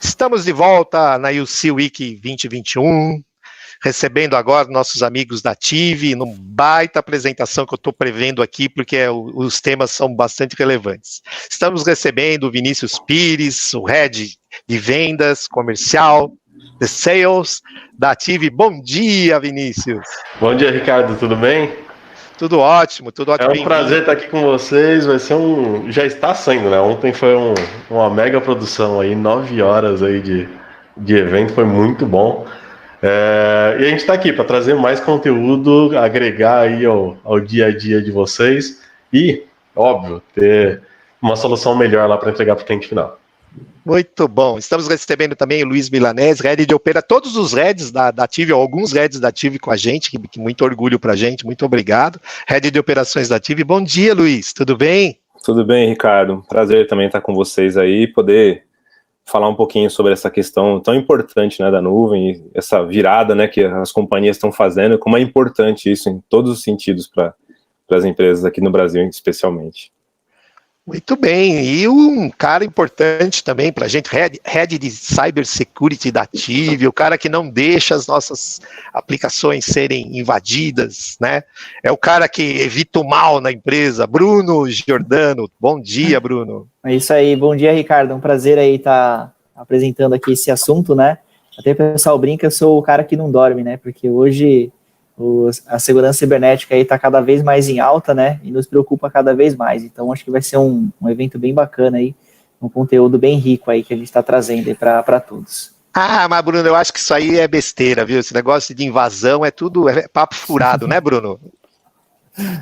Estamos de volta na UC Week 2021, recebendo agora nossos amigos da TIV, numa baita apresentação que eu estou prevendo aqui, porque os temas são bastante relevantes. Estamos recebendo o Vinícius Pires, o Head de Vendas Comercial, de Sales, da TIV. Bom dia, Vinícius. Bom dia, Ricardo, tudo bem? Tudo ótimo, tudo ótimo. É um prazer estar aqui com vocês, vai ser já está saindo, né? Ontem foi uma mega produção aí, 9 horas aí de evento, foi muito bom. E a gente está aqui para trazer mais conteúdo, agregar aí ao dia a dia de vocês e, óbvio, ter uma solução melhor lá para entregar para o cliente final. Muito bom. Estamos recebendo também o Luiz Milanese, Head de Opera, todos os Heads da TIV, ou alguns Heads da TIV com a gente, que muito orgulho para a gente, muito obrigado. Head de Operações da TIV. Bom dia, Luiz, tudo bem? Tudo bem, Ricardo. Prazer também estar com vocês aí, poder falar um pouquinho sobre essa questão tão importante, né, da nuvem, e essa virada, né, que as companhias estão fazendo, como é importante isso em todos os sentidos para as empresas aqui no Brasil, especialmente. Muito bem, e um cara importante também para a gente, Head de Cybersecurity da TIV, o cara que não deixa as nossas aplicações serem invadidas, né? É o cara que evita o mal na empresa, Bruno Giordano. Bom dia, Bruno. É isso aí, bom dia, Ricardo, um prazer aí estar apresentando aqui esse assunto, né? Até o pessoal brinca, eu sou o cara que não dorme, né? Porque hoje a segurança cibernética aí está cada vez mais em alta, né, e nos preocupa cada vez mais, então acho que vai ser um evento bem bacana aí, um conteúdo bem rico aí que a gente está trazendo aí para todos. Ah, mas Bruno, eu acho que isso aí é besteira, viu, esse negócio de invasão é tudo papo furado, né, Bruno?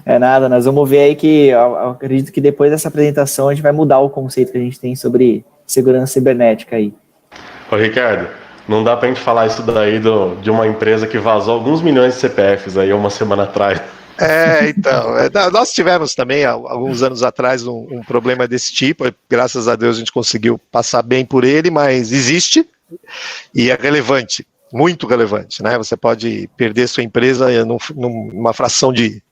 É nada, nós vamos ver aí que eu acredito que depois dessa apresentação a gente vai mudar o conceito que a gente tem sobre segurança cibernética aí. Ô, Ricardo, não dá pra gente falar isso daí de uma empresa que vazou alguns milhões de CPFs aí uma semana atrás. Então, nós tivemos também, alguns anos atrás, um problema desse tipo, graças a Deus a gente conseguiu passar bem por ele, mas existe e é relevante, muito relevante, né? Você pode perder sua empresa numa fração de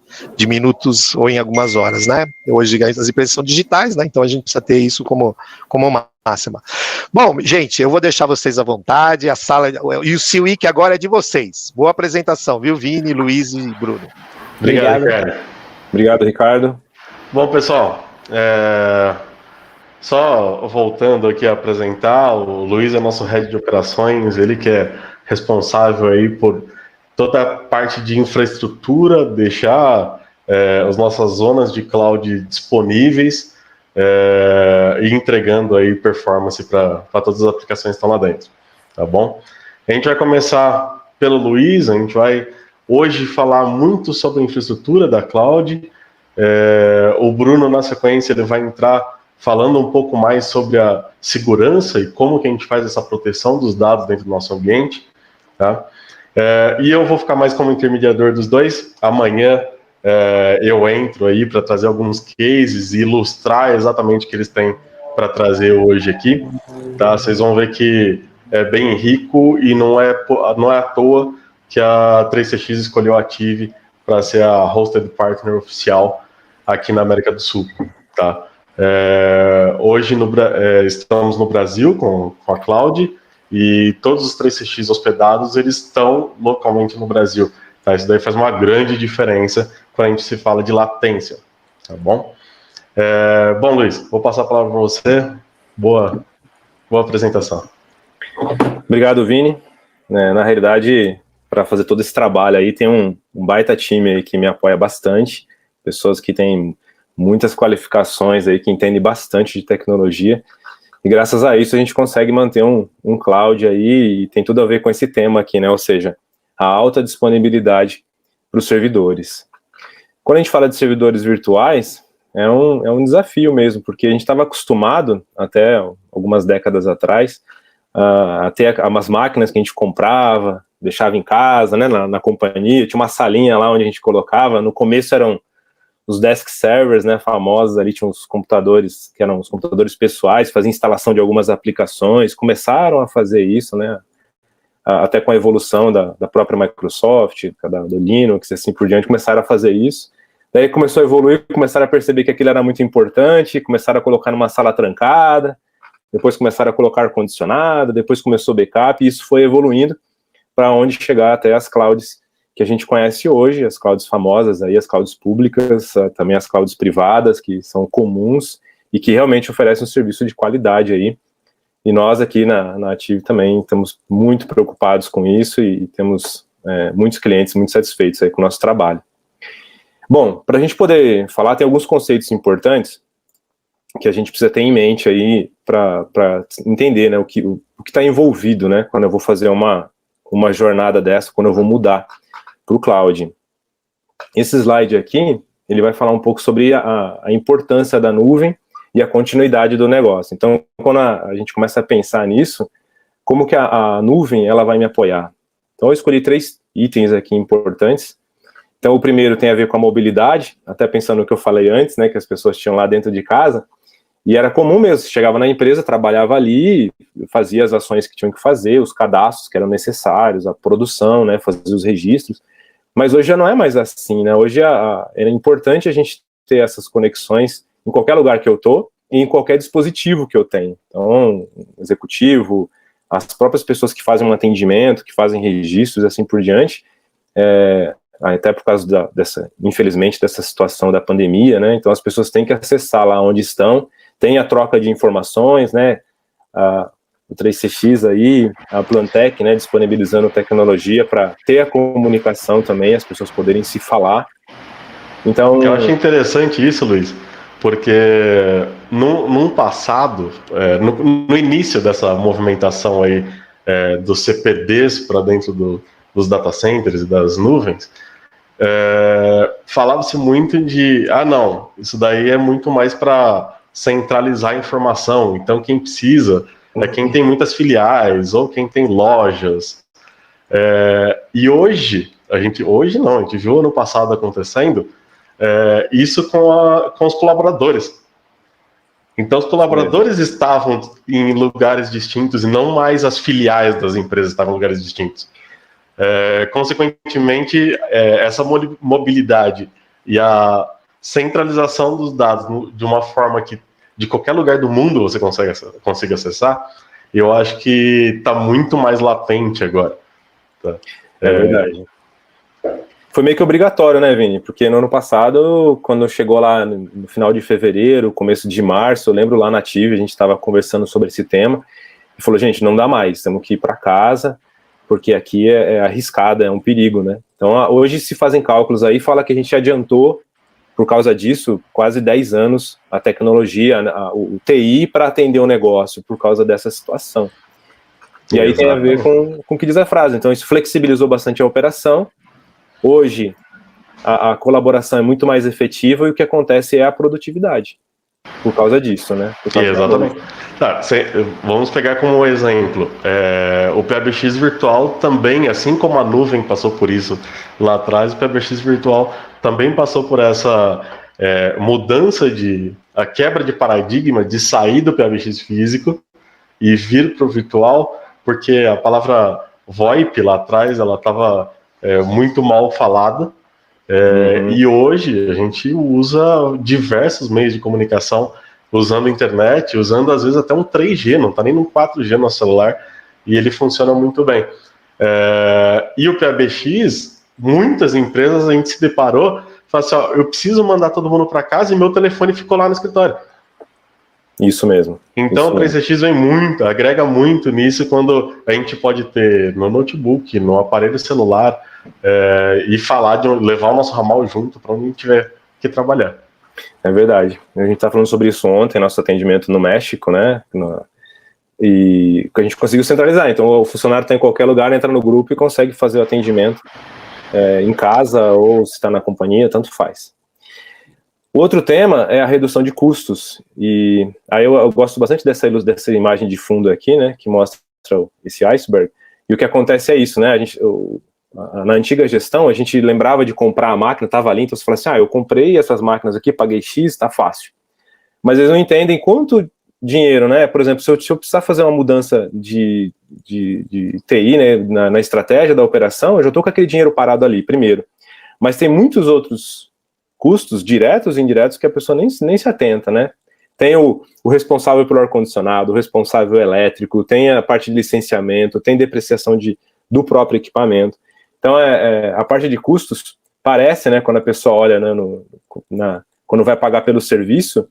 minutos ou em algumas horas, né? Hoje as empresas são digitais, né? Então a gente precisa ter isso como uma máxima. Bom, gente, eu vou deixar vocês à vontade, a sala e o CIWIC agora é de vocês. Boa apresentação, viu, Vini, Luiz e Bruno. Obrigado, Ricardo. Obrigado, Ricardo. Bom, pessoal, só voltando aqui a apresentar, o Luiz é nosso Head de Operações, ele que é responsável aí por toda a parte de infraestrutura, deixar as nossas zonas de cloud disponíveis e entregando aí performance para todas as aplicações que estão lá dentro, tá bom? A gente vai começar pelo Luiz, a gente vai hoje falar muito sobre a infraestrutura da cloud, o Bruno na sequência ele vai entrar falando um pouco mais sobre a segurança e como que a gente faz essa proteção dos dados dentro do nosso ambiente, tá? E eu vou ficar mais como intermediador dos dois. Amanhã eu entro aí para trazer alguns cases e ilustrar exatamente o que eles têm para trazer hoje aqui, tá? Vocês vão ver que é bem rico e não é à toa que a 3CX escolheu a TIV para ser a hosted partner oficial aqui na América do Sul, tá? Hoje estamos no Brasil com a cloud, e todos os 3CX hospedados, eles estão localmente no Brasil, tá? Isso daí faz uma grande diferença quando a gente se fala de latência, tá bom? Bom, Luiz, vou passar a palavra para você. Boa apresentação. Obrigado, Vini. Na realidade, para fazer todo esse trabalho aí, tem um baita time aí que me apoia bastante, pessoas que têm muitas qualificações aí, que entendem bastante de tecnologia, e graças a isso a gente consegue manter um cloud aí, e tem tudo a ver com esse tema aqui, né, ou seja, a alta disponibilidade para os servidores. Quando a gente fala de servidores virtuais, é um desafio mesmo, porque a gente estava acostumado, até algumas décadas atrás, a ter umas máquinas que a gente comprava, deixava em casa, né, na companhia, tinha uma salinha lá onde a gente colocava. No começo eram os desk servers, né, famosos, ali tinham os computadores, que eram os computadores pessoais, faziam instalação de algumas aplicações, começaram a fazer isso, né, até com a evolução da própria Microsoft, do Linux, assim por diante, começaram a fazer isso. Daí começou a evoluir, começaram a perceber que aquilo era muito importante, começaram a colocar numa sala trancada, depois começaram a colocar ar-condicionado, depois começou o backup, e isso foi evoluindo para onde chegar até as clouds que a gente conhece hoje, as clouds famosas, aí, as clouds públicas, também as clouds privadas, que são comuns e que realmente oferecem um serviço de qualidade aí. E nós aqui na Ative também estamos muito preocupados com isso e temos muitos clientes muito satisfeitos aí com o nosso trabalho. Bom, para a gente poder falar, tem alguns conceitos importantes que a gente precisa ter em mente aí para entender, né, o que está envolvido, né, quando eu vou fazer uma jornada dessa, quando eu vou mudar para o cloud. Esse slide aqui, ele vai falar um pouco sobre a importância da nuvem e a continuidade do negócio. Então, quando a gente começa a pensar nisso, como que a nuvem ela vai me apoiar? Então, eu escolhi 3 itens aqui importantes. Então, o primeiro tem a ver com a mobilidade, até pensando no que eu falei antes, né, que as pessoas tinham lá dentro de casa, e era comum mesmo, você chegava na empresa, trabalhava ali, fazia as ações que tinham que fazer, os cadastros que eram necessários, a produção, né, fazia os registros, mas hoje já não é mais assim, né, hoje é importante a gente ter essas conexões em qualquer lugar que eu tô e em qualquer dispositivo que eu tenho. Então, executivo, as próprias pessoas que fazem um atendimento, que fazem registros e assim por diante, até por causa infelizmente, dessa situação da pandemia, né, então as pessoas têm que acessar lá onde estão, tem a troca de informações, né, o 3CX aí, a Plantec, né, disponibilizando tecnologia para ter a comunicação também, as pessoas poderem se falar. Então, eu acho interessante isso, Luiz, porque num passado, no início dessa movimentação aí dos CPDs para dentro dos data centers e das nuvens, falava-se muito de, não, isso daí é muito mais para centralizar a informação, então quem precisa é quem tem muitas filiais ou quem tem lojas. E hoje a gente viu ano passado acontecendo isso com os colaboradores. Então os colaboradores estavam em lugares distintos e não mais as filiais das empresas estavam em lugares distintos. Consequentemente, essa mobilidade e a centralização dos dados de uma forma que de qualquer lugar do mundo você consiga acessar, eu acho que está muito mais latente agora. Tá? É verdade. Foi meio que obrigatório, né, Vini? Porque no ano passado, quando chegou lá no final de fevereiro, começo de março, eu lembro lá na Ative, a gente estava conversando sobre esse tema, e falou, gente, não dá mais, temos que ir para casa, porque aqui é arriscado, é um perigo, né? Então, hoje se fazem cálculos aí, fala que a gente adiantou, por causa disso, quase 10 anos a tecnologia, o TI para atender o negócio, por causa dessa situação. E aí tem a ver com o que diz a frase. Então, isso flexibilizou bastante a operação. Hoje, a colaboração é muito mais efetiva e o que acontece é a produtividade, por causa disso, né? Exatamente. Tá, vamos pegar como exemplo, o PBX virtual também, assim como a nuvem passou por isso lá atrás, o PBX virtual também passou por essa mudança a quebra de paradigma de sair do PBX físico e vir para o virtual, porque a palavra VoIP lá atrás, ela estava muito mal falada, e hoje a gente usa diversos meios de comunicação, usando a internet, usando às vezes até um 3G, não está nem no 4G no celular, e ele funciona muito bem. E o PBX, muitas empresas a gente se deparou, fala assim, eu preciso mandar todo mundo para casa e meu telefone ficou lá no escritório. Isso mesmo. Então o 3CX vem muito, agrega muito nisso quando a gente pode ter no notebook, no aparelho celular, e falar levar o nosso ramal junto para onde a gente tiver que trabalhar. É verdade. A gente está falando sobre isso ontem, nosso atendimento no México, né? E a gente conseguiu centralizar, então o funcionário está em qualquer lugar, entra no grupo e consegue fazer o atendimento em casa ou se está na companhia, tanto faz. O outro tema é a redução de custos, e aí eu gosto bastante dessa imagem de fundo aqui, né, que mostra esse iceberg, e o que acontece é isso, né, na antiga gestão, a gente lembrava de comprar a máquina, estava ali, então você fala assim, eu comprei essas máquinas aqui, paguei X, está fácil. Mas eles não entendem quanto dinheiro, né, por exemplo, se eu precisar fazer uma mudança de TI, né, na estratégia da operação, eu já estou com aquele dinheiro parado ali, primeiro. Mas tem muitos outros custos, diretos e indiretos, que a pessoa nem se atenta, né. Tem o responsável pelo ar-condicionado, o responsável elétrico, tem a parte de licenciamento, tem depreciação do próprio equipamento. Então, a parte de custos parece, né, quando a pessoa olha, né, quando vai pagar pelo serviço,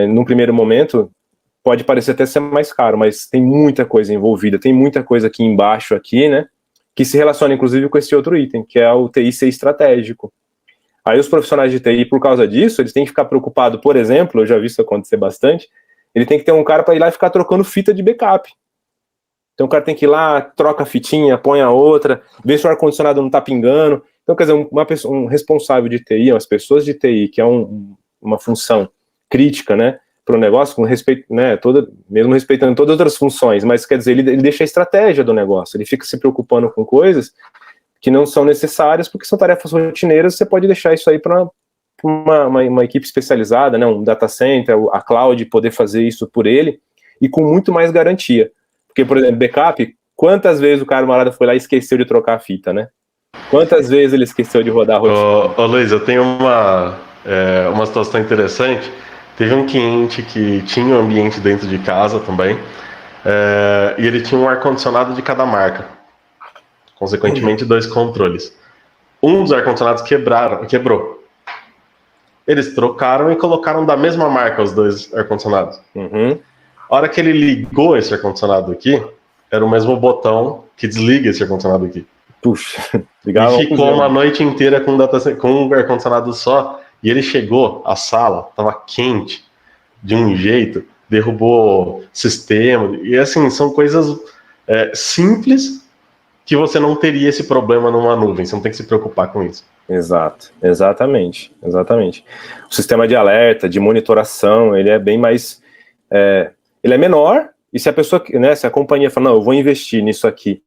num primeiro momento, pode parecer até ser mais caro, mas tem muita coisa envolvida, tem muita coisa aqui embaixo, né, que se relaciona, inclusive, com esse outro item, que é o TI ser estratégico. Aí os profissionais de TI, por causa disso, eles têm que ficar preocupados, por exemplo, eu já vi isso acontecer bastante, ele tem que ter um cara para ir lá e ficar trocando fita de backup. Então o cara tem que ir lá, troca a fitinha, põe a outra, vê se o ar-condicionado não está pingando. Então, quer dizer, um responsável de TI, umas pessoas de TI, que é uma função crítica, né, para o negócio, com respeito, né, mesmo respeitando todas as outras funções, mas quer dizer, ele deixa a estratégia do negócio, ele fica se preocupando com coisas que não são necessárias, porque são tarefas rotineiras, você pode deixar isso aí para uma equipe especializada, né, um data center, a cloud, poder fazer isso por ele, e com muito mais garantia. Porque, por exemplo, backup, quantas vezes o camarada foi lá e esqueceu de trocar a fita, né? Quantas vezes ele esqueceu de rodar a rotina? Ô Luiz, eu tenho uma situação interessante. Teve um cliente que tinha um ambiente dentro de casa também, e ele tinha um ar-condicionado de cada marca. Consequentemente, 2 controles. Um dos ar-condicionados quebrou. Eles trocaram e colocaram da mesma marca os 2 ar-condicionados. A hora que ele ligou esse ar-condicionado aqui, era o mesmo botão que desliga esse ar-condicionado aqui. Puxa, e ficou uma noite inteira com um ar-condicionado só, e ele chegou, a sala estava quente, de um jeito, derrubou sistema, e assim, são coisas simples que você não teria esse problema numa nuvem, você não tem que se preocupar com isso. Exato, exatamente. O sistema de alerta, de monitoração, ele é bem mais... ele é menor, e se a pessoa, né, se a companhia fala, não, eu vou investir nisso aqui,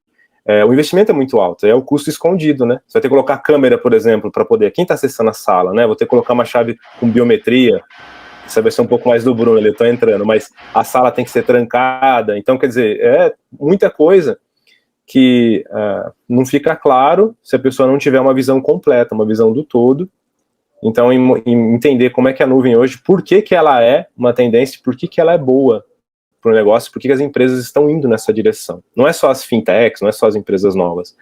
o investimento é muito alto, é o custo escondido, né? Você vai ter que colocar câmera, por exemplo, para poder, quem está acessando a sala, né? Vou ter que colocar uma chave com biometria, isso vai ser um pouco mais do Bruno, ele está entrando, mas a sala tem que ser trancada, então, quer dizer, é muita coisa que não fica claro se a pessoa não tiver uma visão completa, uma visão do todo. Então, entender como é que a nuvem hoje, por que ela é uma tendência, por que ela é boa para o negócio, por que as empresas estão indo nessa direção. Não é só as fintechs, não é só as empresas novas.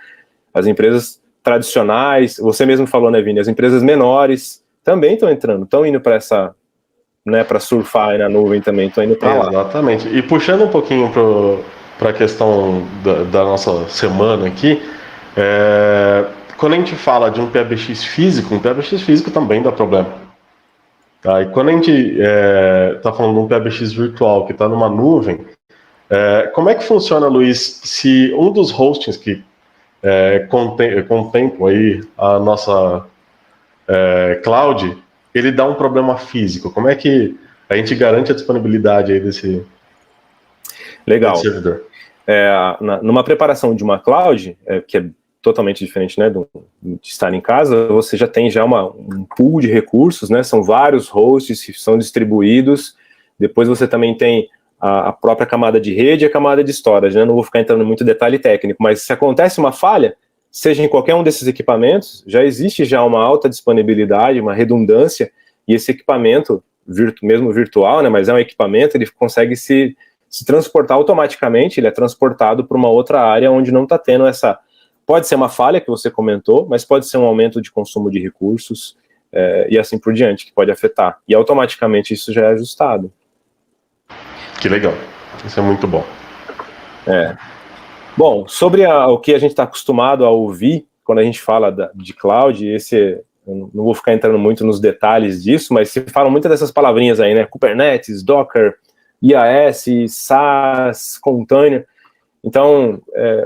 As empresas tradicionais, você mesmo falou, né, Vini, as empresas menores também estão entrando, estão indo para essa, né, para surfar aí na nuvem também, estão indo para lá. Exatamente. E puxando um pouquinho para a questão da nossa semana aqui, quando a gente fala de um PBX físico também dá problema. Tá? E quando a gente está falando de um PBX virtual que está numa nuvem, como é que funciona, Luiz, se um dos hostings que contemplam aí a nossa cloud, ele dá um problema físico? Como é que a gente garante a disponibilidade aí desse servidor? Numa preparação de uma cloud, que é totalmente diferente, né, de estar em casa, você já tem um pool de recursos, né, são vários hosts que são distribuídos, depois você também tem a própria camada de rede e a camada de storage, né, não vou ficar entrando em muito detalhe técnico, mas se acontece uma falha, seja em qualquer um desses equipamentos, já existe uma alta disponibilidade, uma redundância, e esse equipamento, mesmo virtual, né, mas é um equipamento, ele consegue se transportar automaticamente, ele é transportado para uma outra área onde não está tendo essa... Pode ser uma falha que você comentou, mas pode ser um aumento de consumo de recursos e assim por diante, que pode afetar. E automaticamente isso já é ajustado. Que legal. Isso é muito bom. Bom, sobre o que a gente está acostumado a ouvir quando a gente fala de cloud, eu não vou ficar entrando muito nos detalhes disso, mas se falam muitas dessas palavrinhas aí, né? Kubernetes, Docker, IaaS, SaaS, container. Então,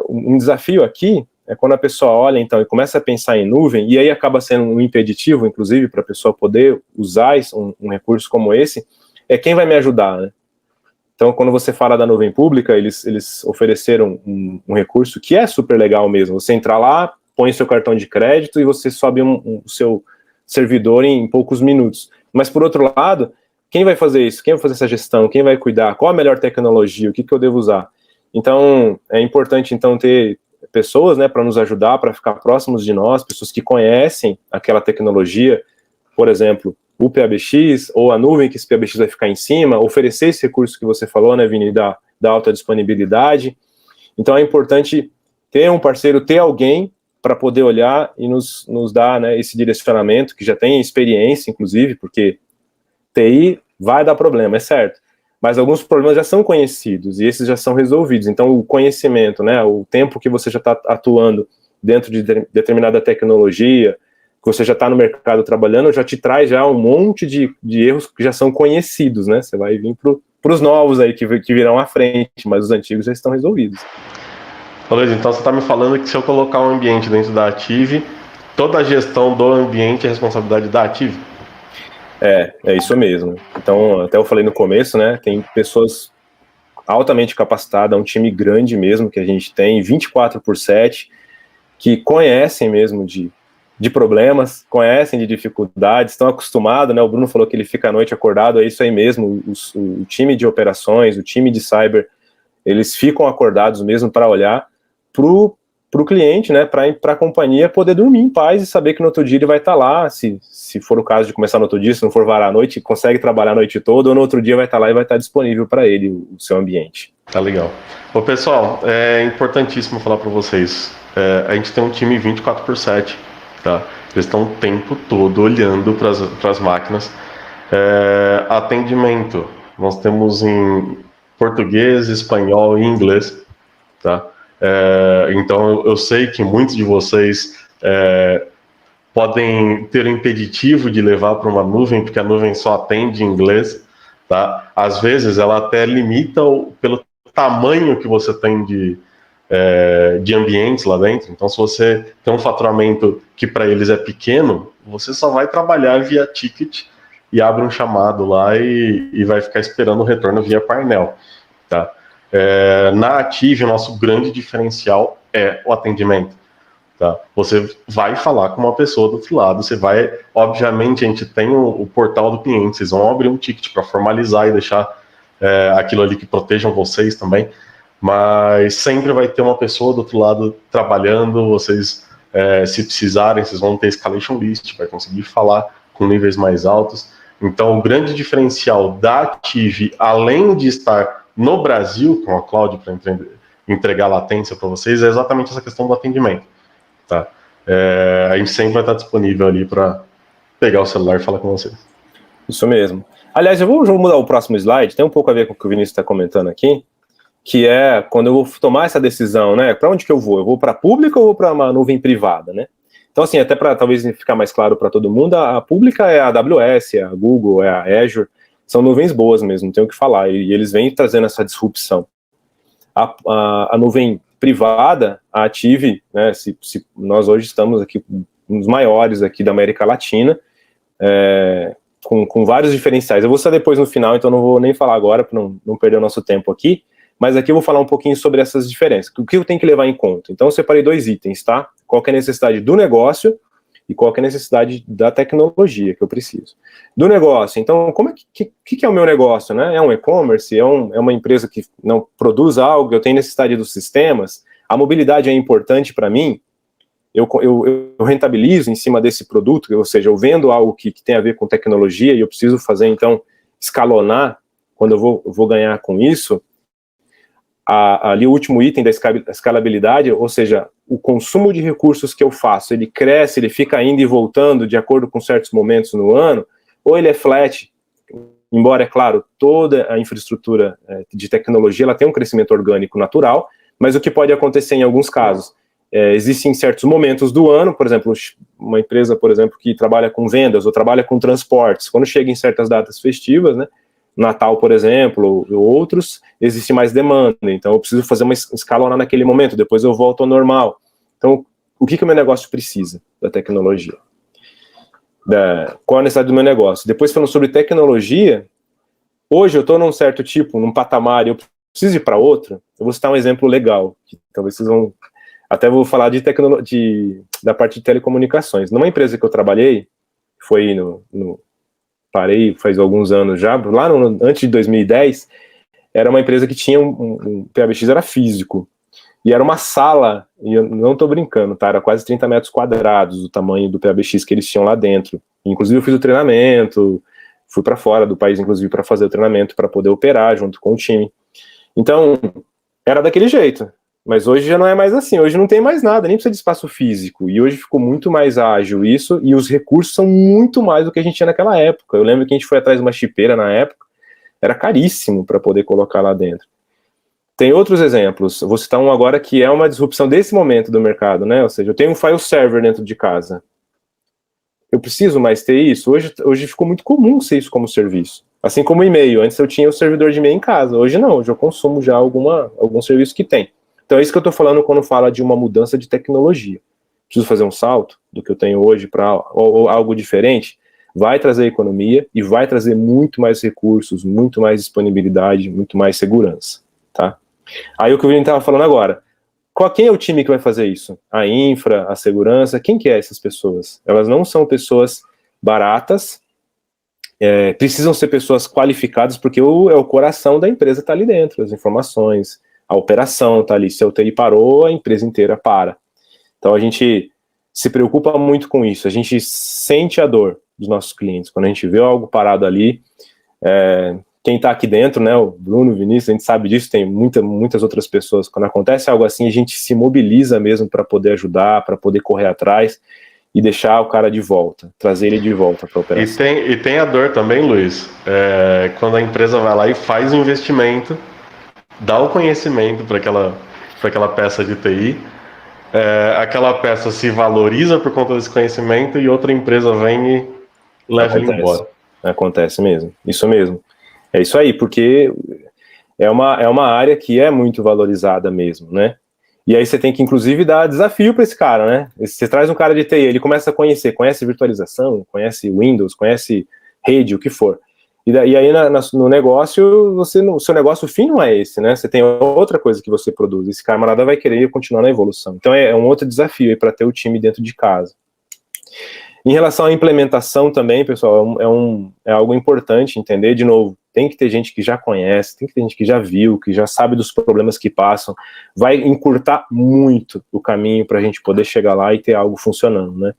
um desafio aqui é quando a pessoa olha, então, e começa a pensar em nuvem, e aí acaba sendo um impeditivo, inclusive, para a pessoa poder usar um recurso como esse, é quem vai me ajudar, né? Então, quando você fala da nuvem pública, eles ofereceram um recurso que é super legal mesmo. Você entra lá, põe seu cartão de crédito e você sobe o seu servidor em poucos minutos. Mas, por outro lado, quem vai fazer isso? Quem vai fazer essa gestão? Quem vai cuidar? Qual a melhor tecnologia? O que eu devo usar? Então, é importante, então, ter pessoas, né, para nos ajudar, para ficar próximos de nós, pessoas que conhecem aquela tecnologia, por exemplo, o PABX, ou a nuvem que esse PABX vai ficar em cima, oferecer esse recurso que você falou, né, Vini, da alta disponibilidade. Então, é importante ter um parceiro, ter alguém para poder olhar e nos dar, né, esse direcionamento, que já tem experiência, inclusive, porque TI vai dar problema, é certo. Mas alguns problemas já são conhecidos e esses já são resolvidos. Então, o conhecimento, né, o tempo que você já está atuando dentro de determinada tecnologia, que você já está no mercado trabalhando, já te traz já um monte de erros que já são conhecidos, né? Você vai vir para os novos aí que virão à frente, mas os antigos já estão resolvidos. Luiz, então você está me falando que se eu colocar um ambiente dentro da Ative, toda a gestão do ambiente é responsabilidade da Ative? É isso mesmo. Então, até eu falei no começo, né, tem pessoas altamente capacitadas, um time grande mesmo que a gente tem, 24/7, que conhecem mesmo de problemas, conhecem de dificuldades, estão acostumados, né, o Bruno falou que ele fica à noite acordado, é isso aí mesmo, o time de operações, o time de cyber, eles ficam acordados mesmo para olhar para o cliente, né, para a companhia poder dormir em paz e saber que no outro dia ele vai estar lá, se for o caso de começar no outro dia, se não for varar a noite, consegue trabalhar a noite toda, ou no outro dia vai estar lá e vai estar disponível para ele o seu ambiente. Tá legal. Ô, pessoal, é importantíssimo falar para vocês, a gente tem um time 24/7, tá? Eles estão o tempo todo olhando para as máquinas. Atendimento, nós temos em português, espanhol e inglês, tá? Então eu sei que muitos de vocês podem ter um impeditivo de levar para uma nuvem, porque a nuvem só atende em inglês, tá? Às vezes ela até limita pelo tamanho que você tem de ambientes lá dentro. Então, se você tem um faturamento que para eles é pequeno, você só vai trabalhar via ticket e abre um chamado lá e vai ficar esperando o retorno via painel, tá? Na Ative, o nosso grande diferencial é o atendimento. Tá? Você vai falar com uma pessoa do outro lado, você vai, obviamente a gente tem o portal do cliente, vocês vão abrir um ticket para formalizar e deixar aquilo ali que protejam vocês também, mas sempre vai ter uma pessoa do outro lado trabalhando, vocês, se precisarem, vocês vão ter escalation list, vai conseguir falar com níveis mais altos. Então o grande diferencial da Ative, além de estar no Brasil com a cloud para entregar latência para vocês, é exatamente essa questão do atendimento. Tá? A gente sempre vai estar disponível ali para pegar o celular e falar com vocês. Isso mesmo. Aliás, eu vou mudar o próximo slide, tem um pouco a ver com o que o Vinícius está comentando aqui, que é quando eu vou tomar essa decisão, né? Para onde que eu vou? Eu vou para a pública ou vou para uma nuvem privada, né? Então, assim, até para talvez ficar mais claro para todo mundo, a pública é a AWS, é a Google, é a Azure, são nuvens boas mesmo, não tem o que falar, e eles vêm trazendo essa disrupção. A nuvem privada, a Ative, né, se nós hoje estamos aqui, um dos maiores aqui da América Latina, com vários diferenciais. Eu vou só depois no final, então não vou nem falar agora, para não perder o nosso tempo aqui, mas aqui eu vou falar um pouquinho sobre essas diferenças. O que eu tenho que levar em conta? Então eu separei 2 itens, tá? Qual que é a necessidade do negócio e qual que é a necessidade da tecnologia que eu preciso. Do negócio, então, como é que é o meu negócio, né? É um e-commerce, é uma empresa que não produz algo, eu tenho necessidade dos sistemas, a mobilidade é importante para mim, eu rentabilizo em cima desse produto, ou seja, eu vendo algo que tem a ver com tecnologia e eu preciso fazer, então, escalonar, quando eu vou ganhar com isso, ali o último item da escalabilidade, ou seja, o consumo de recursos que eu faço, ele cresce, ele fica indo e voltando de acordo com certos momentos no ano, ou ele é flat, embora, é claro, toda a infraestrutura de tecnologia, ela tem um crescimento orgânico natural, mas o que pode acontecer em alguns casos, existem certos momentos do ano, por exemplo, uma empresa, por exemplo, que trabalha com vendas ou trabalha com transportes, quando chega em certas datas festivas, né, Natal, por exemplo, ou outros, existe mais demanda, então eu preciso fazer uma escalona naquele momento, depois eu volto ao normal. Então, o que o meu negócio precisa da tecnologia? Qual a necessidade do meu negócio? Depois, falando sobre tecnologia, hoje eu estou num certo tipo, num patamar, e eu preciso ir para outro. Eu vou citar um exemplo legal, que talvez vocês vão... Até vou falar da parte de telecomunicações. Numa empresa que eu trabalhei, foi parei faz alguns anos já, lá antes de 2010, era uma empresa que tinha um PABX, era físico, e era uma sala, e eu não estou brincando, tá? Era quase 30 metros quadrados o tamanho do PABX que eles tinham lá dentro. Inclusive eu fiz o treinamento, fui para fora do país, inclusive, para fazer o treinamento, para poder operar junto com o time. Então, era daquele jeito. Mas hoje já não é mais assim, hoje não tem mais nada, nem precisa de espaço físico, e hoje ficou muito mais ágil isso, e os recursos são muito mais do que a gente tinha naquela época. Eu lembro que a gente foi atrás de uma chipeira na época, era caríssimo para poder colocar lá dentro. Tem outros exemplos, vou citar um agora que é uma disrupção desse momento do mercado, né? Ou seja, eu tenho um file server dentro de casa. Eu preciso mais ter isso? Hoje ficou muito comum ser isso como serviço. Assim como o e-mail, antes eu tinha o servidor de e-mail em casa, hoje não, hoje eu consumo já algum serviço que tem. Então é isso que eu estou falando quando fala de uma mudança de tecnologia. Preciso fazer um salto do que eu tenho hoje para algo diferente, vai trazer economia e vai trazer muito mais recursos, muito mais disponibilidade, muito mais segurança, tá? Aí o que o Vini estava falando agora, quem é o time que vai fazer isso? A infra, a segurança, quem que é essas pessoas? Elas não são pessoas baratas, precisam ser pessoas qualificadas, porque é o coração da empresa está ali dentro, as informações, a operação está ali, se a UTI parou, a empresa inteira para. Então a gente se preocupa muito com isso, a gente sente a dor dos nossos clientes, quando a gente vê algo parado ali, quem está aqui dentro, né, o Bruno, o Vinícius, a gente sabe disso, tem muitas outras pessoas, quando acontece algo assim, a gente se mobiliza mesmo para poder ajudar, para poder correr atrás e deixar o cara de volta, trazer ele de volta para a operação. E tem a dor também, Luiz, quando a empresa vai lá e faz o investimento, dá o conhecimento para aquela peça de TI, aquela peça se valoriza por conta desse conhecimento e outra empresa vem e leva ele embora. Acontece mesmo, isso mesmo. É isso aí, porque é uma área que é muito valorizada mesmo, né? E aí você tem que, inclusive, dar desafio para esse cara, né? Você traz um cara de TI, ele começa a conhece virtualização, conhece Windows, conhece rede, o que for. E aí no negócio, o seu negócio fim não é esse, né? Você tem outra coisa que você produz. Esse camarada vai querer continuar na evolução. Então é um outro desafio aí para ter o time dentro de casa. Em relação à implementação também, pessoal, é algo importante entender. De novo, tem que ter gente que já conhece, tem que ter gente que já viu, que já sabe dos problemas que passam. Vai encurtar muito o caminho para a gente poder chegar lá e ter algo funcionando, né?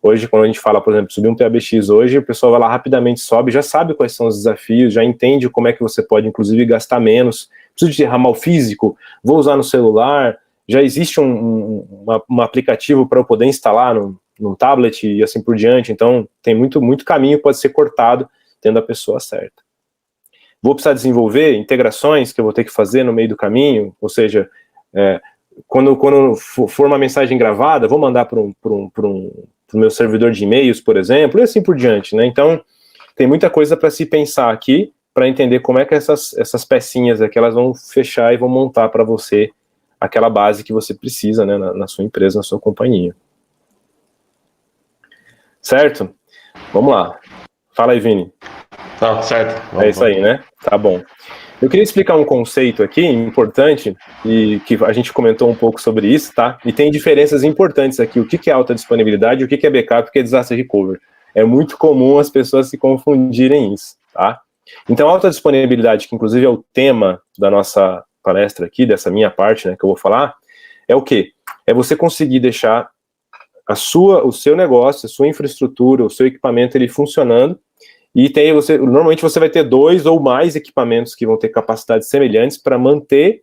Hoje, quando a gente fala, por exemplo, subir um PABX hoje, o pessoal vai lá rapidamente, sobe, já sabe quais são os desafios, já entende como é que você pode, inclusive, gastar menos. Preciso de ramal físico, vou usar no celular, já existe um aplicativo para eu poder instalar num tablet e assim por diante. Então, tem muito caminho, pode ser cortado, tendo a pessoa certa. Vou precisar desenvolver integrações que eu vou ter que fazer no meio do caminho, ou seja, quando for uma mensagem gravada, vou mandar para o meu servidor de e-mails, por exemplo, e assim por diante, né? Então, tem muita coisa para se pensar aqui, para entender como é que essas pecinhas aqui, elas vão fechar e vão montar para você aquela base que você precisa, né, na sua empresa, na sua companhia. Certo? Vamos lá. Fala aí, Vini. Tá, certo. É isso aí, né? Tá bom. Eu queria explicar um conceito aqui importante, e que a gente comentou um pouco sobre isso, tá? E tem diferenças importantes aqui. O que é alta disponibilidade, o que é backup, o que é disaster recovery. É muito comum as pessoas se confundirem isso, tá? Então, alta disponibilidade, que inclusive é o tema da nossa palestra aqui, dessa minha parte, né, que eu vou falar, é o quê? É você conseguir deixar o seu negócio, a sua infraestrutura, o seu equipamento, ele funcionando. E normalmente você vai ter 2 ou mais equipamentos que vão ter capacidades semelhantes para manter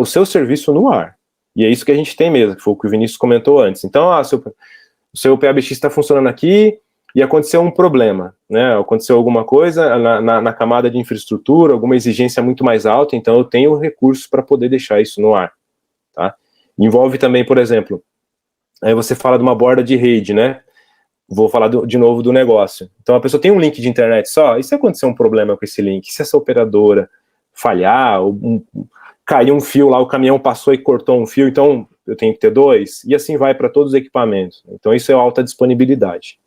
o seu serviço no ar. E é isso que a gente tem mesmo, que foi o que o Vinícius comentou antes. Então, o seu PABX está funcionando aqui e aconteceu um problema, né? Aconteceu alguma coisa na camada de infraestrutura, alguma exigência muito mais alta, então eu tenho recursos para poder deixar isso no ar, tá? Envolve também, por exemplo, aí você fala de uma borda de rede, né? vou falar de novo do negócio. Então a pessoa tem um link de internet só, e se acontecer um problema com esse link? Se essa operadora falhar, caiu um fio lá, o caminhão passou e cortou um fio, então eu tenho que ter 2, e assim vai para todos os equipamentos. Então isso é alta disponibilidade.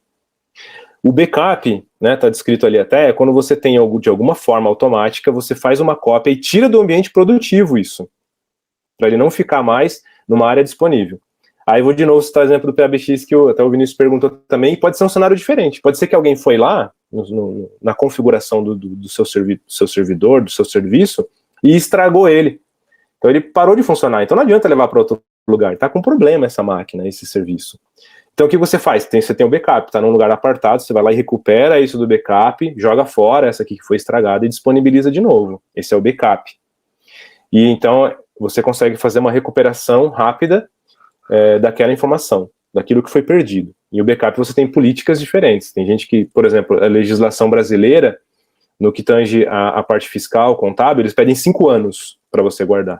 O backup, né, tá descrito ali até, é quando você tem de alguma forma automática, você faz uma cópia e tira do ambiente produtivo isso, para ele não ficar mais numa área disponível. Aí vou de novo citar o exemplo do PABX, que até o Vinícius perguntou também, e pode ser um cenário diferente. Pode ser que alguém foi lá, na configuração do seu servidor, do seu serviço, e estragou ele. Então ele parou de funcionar. Então não adianta levar para outro lugar. Está com problema essa máquina, esse serviço. Então o que você faz? Você tem o backup, está num lugar apartado, você vai lá e recupera isso do backup, joga fora essa aqui que foi estragada e disponibiliza de novo. Esse é o backup. E então você consegue fazer uma recuperação rápida daquela informação, daquilo que foi perdido. E o backup você tem políticas diferentes. Tem gente que, por exemplo, a legislação brasileira, no que tange a parte fiscal, contábil, eles pedem 5 anos para você guardar.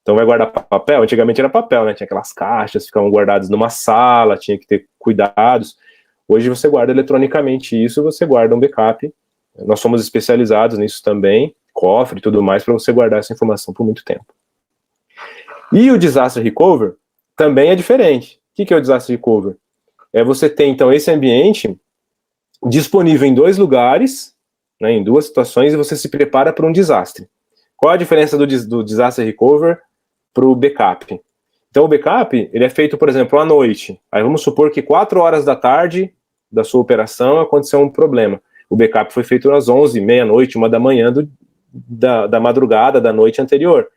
Então vai guardar papel? Antigamente era papel, né? Tinha aquelas caixas, ficavam guardadas numa sala, tinha que ter cuidados. Hoje você guarda eletronicamente isso, você guarda um backup. Nós somos especializados nisso também, cofre e tudo mais, para você guardar essa informação por muito tempo. E o Disaster Recovery também é diferente. O que é o Disaster Recovery? Você ter, então, esse ambiente disponível em 2 lugares, né, em 2 situações, e você se prepara para um desastre. Qual a diferença do Disaster Recovery para o backup? Então, o backup, ele é feito, por exemplo, à noite. Aí vamos supor que 4 horas da tarde da sua operação aconteceu um problema. O backup foi feito às 11, meia-noite, 1 da manhã da madrugada da noite anterior.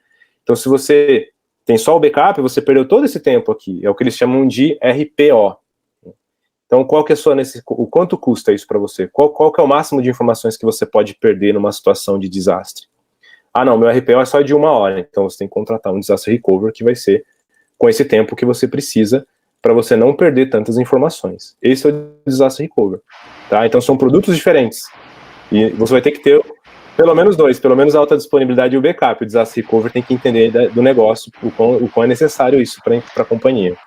Então, se você tem só o backup, você perdeu todo esse tempo aqui. É o que eles chamam de RPO. Então, qual que é o quanto custa isso para você? Qual que é o máximo de informações que você pode perder numa situação de desastre? Ah, não, meu RPO é só de 1 hora. Então, você tem que contratar um Disaster Recovery que vai ser com esse tempo que você precisa para você não perder tantas informações. Esse é o Disaster Recovery. Tá? Então, são produtos diferentes. E você vai ter que ter pelo menos 2, pelo menos a alta disponibilidade e o backup. O Disaster Recovery tem que entender do negócio o quão é necessário isso para a companhia.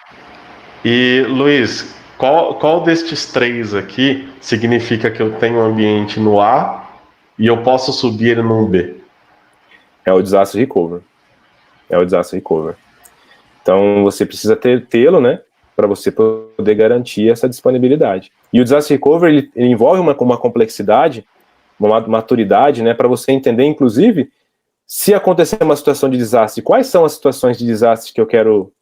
E, Luiz, qual destes 3 aqui significa que eu tenho um ambiente no A e eu posso subir ele no B? É o Disaster Recovery. É o Disaster Recovery. Então, você precisa tê-lo, né, para você poder garantir essa disponibilidade. E o Disaster Recovery, ele envolve uma complexidade, uma maturidade, né, para você entender, inclusive, se acontecer uma situação de desastre, quais são as situações de desastre que eu quero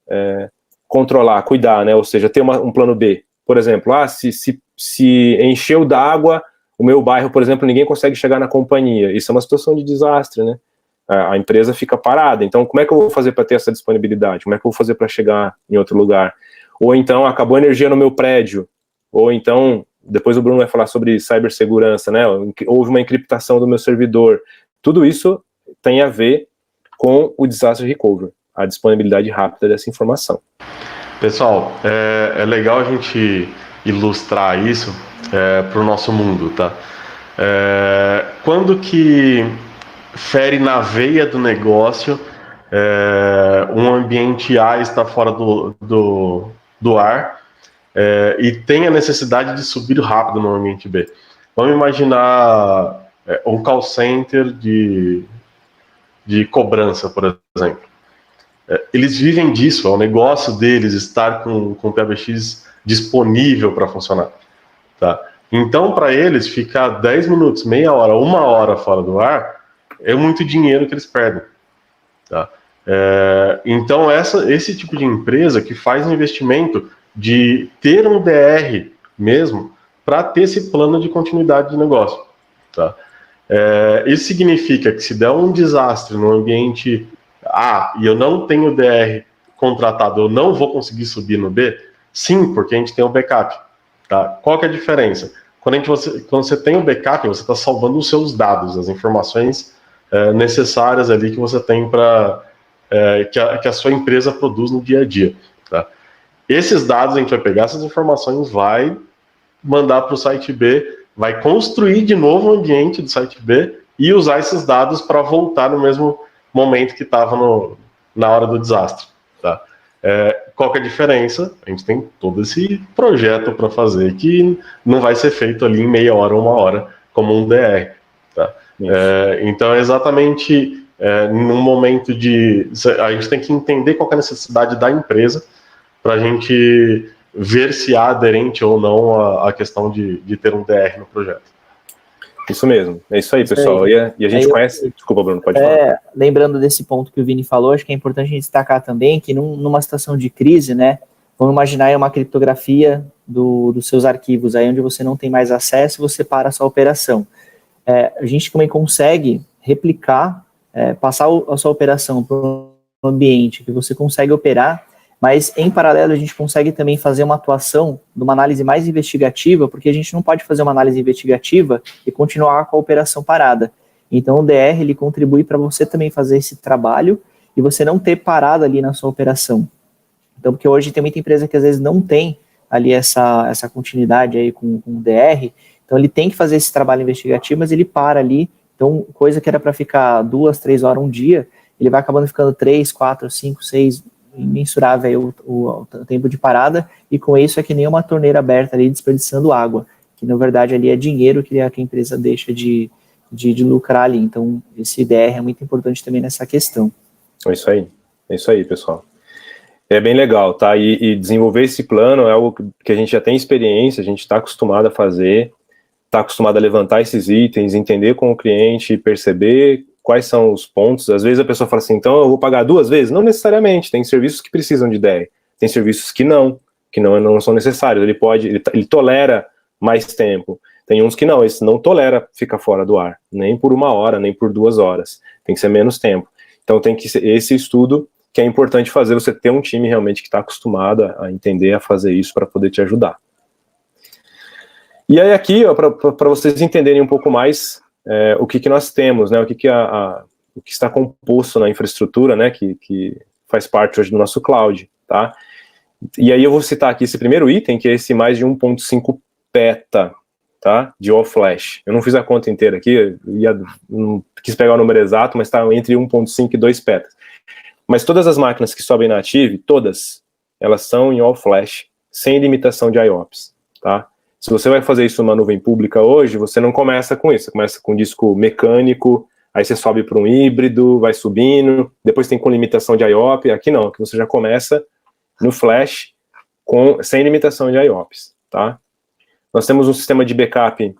controlar, cuidar, né, ou seja, ter um plano B. Por exemplo, se encheu d'água o meu bairro, por exemplo, ninguém consegue chegar na companhia. Isso é uma situação de desastre, né? A empresa fica parada. Então, como é que eu vou fazer para ter essa disponibilidade? Como é que eu vou fazer para chegar em outro lugar? Ou então, acabou a energia no meu prédio. Ou então, depois o Bruno vai falar sobre cibersegurança, né? Houve uma encriptação do meu servidor. Tudo isso tem a ver com o Disaster Recovery, a disponibilidade rápida dessa informação. Pessoal, é legal a gente ilustrar isso para o nosso mundo, tá? Quando que fere na veia do negócio, um ambiente A está fora do ar e tem a necessidade de subir rápido no ambiente B. Vamos imaginar um call center de cobrança, por exemplo. Eles vivem disso, é o negócio deles estar com o PBX disponível para funcionar. Tá? Então, para eles, ficar 10 minutos, meia hora, 1 hora fora do ar é muito dinheiro que eles perdem. Tá? Então, esse tipo de empresa que faz um investimento de ter um DR mesmo para ter esse plano de continuidade de negócio. Tá? Isso significa que se der um desastre no ambiente A e eu não tenho DR contratado, eu não vou conseguir subir no B? Sim, porque a gente tem o backup. Tá? Qual que é a diferença? Quando você tem o backup, você está salvando os seus dados, as informações necessárias ali que você tem para que a sua empresa produz no dia a dia. Tá? Esses dados a gente vai pegar, essas informações, vai mandar para o site B, vai construir de novo o ambiente do site B e usar esses dados para voltar no mesmo momento que estava na hora do desastre. Tá? qual que é a diferença? A gente tem todo esse projeto para fazer que não vai ser feito ali em meia hora ou uma hora, como um DR. Tá? Então, exatamente num momento de... A gente tem que entender qual que é a necessidade da empresa para a gente ver se há aderente ou não a questão de ter um DR no projeto. Isso mesmo, é isso aí, pessoal. E a gente conhece... Desculpa, Bruno, pode falar. Lembrando desse ponto que o Vini falou, acho que é importante a gente destacar também que numa situação de crise, né, vamos imaginar aí uma criptografia dos seus arquivos, aí onde você não tem mais acesso, você para a sua operação. A gente também consegue replicar, passar a sua operação para um ambiente que você consegue operar, mas em paralelo a gente consegue também fazer uma atuação de uma análise mais investigativa, porque a gente não pode fazer uma análise investigativa e continuar com a operação parada. Então o DR ele contribui para você também fazer esse trabalho e você não ter parado ali na sua operação. Então, porque hoje tem muita empresa que às vezes não tem ali essa continuidade aí com o DR, então ele tem que fazer esse trabalho investigativo, mas ele para ali, então coisa que era para ficar 2, 3 horas um dia, ele vai acabando ficando 3, 4, 5, 6, imensurável aí o tempo de parada, e com isso é que nem uma torneira aberta ali desperdiçando água, que na verdade ali é dinheiro que a empresa deixa de lucrar ali. Então esse DR é muito importante também nessa questão. É isso aí, pessoal. É bem legal, tá? E desenvolver esse plano é algo que a gente já tem experiência, a gente está acostumado a fazer, está acostumado a levantar esses itens, entender com o cliente, perceber quais são os pontos. Às vezes a pessoa fala assim, então eu vou pagar 2 vezes? Não necessariamente, tem serviços que precisam de DR, tem serviços que não são necessários, ele tolera mais tempo. Tem uns que não, esse não tolera ficar fora do ar, nem por 1 hora, nem por 2 horas, tem que ser menos tempo. Então tem que ser esse estudo que é importante fazer, você ter um time realmente que está acostumado a entender, a fazer isso para poder te ajudar. E aí aqui, para vocês entenderem um pouco mais o que nós temos, né, o que está composto na infraestrutura, né, que faz parte hoje do nosso cloud, tá? E aí eu vou citar aqui esse primeiro item, que é esse mais de 1.5 peta, tá, de all flash. Eu não fiz a conta inteira aqui, não quis pegar o número exato, mas está entre 1.5 e 2 petas. Mas todas as máquinas que sobem na Ative, todas, elas são em all flash, sem limitação de IOPS, tá? Se você vai fazer isso numa nuvem pública hoje, você não começa com isso, você começa com disco mecânico, aí você sobe para um híbrido, vai subindo, depois tem com limitação de IOP, aqui não, aqui você já começa no flash sem limitação de IOPS, tá? Nós temos um sistema de backup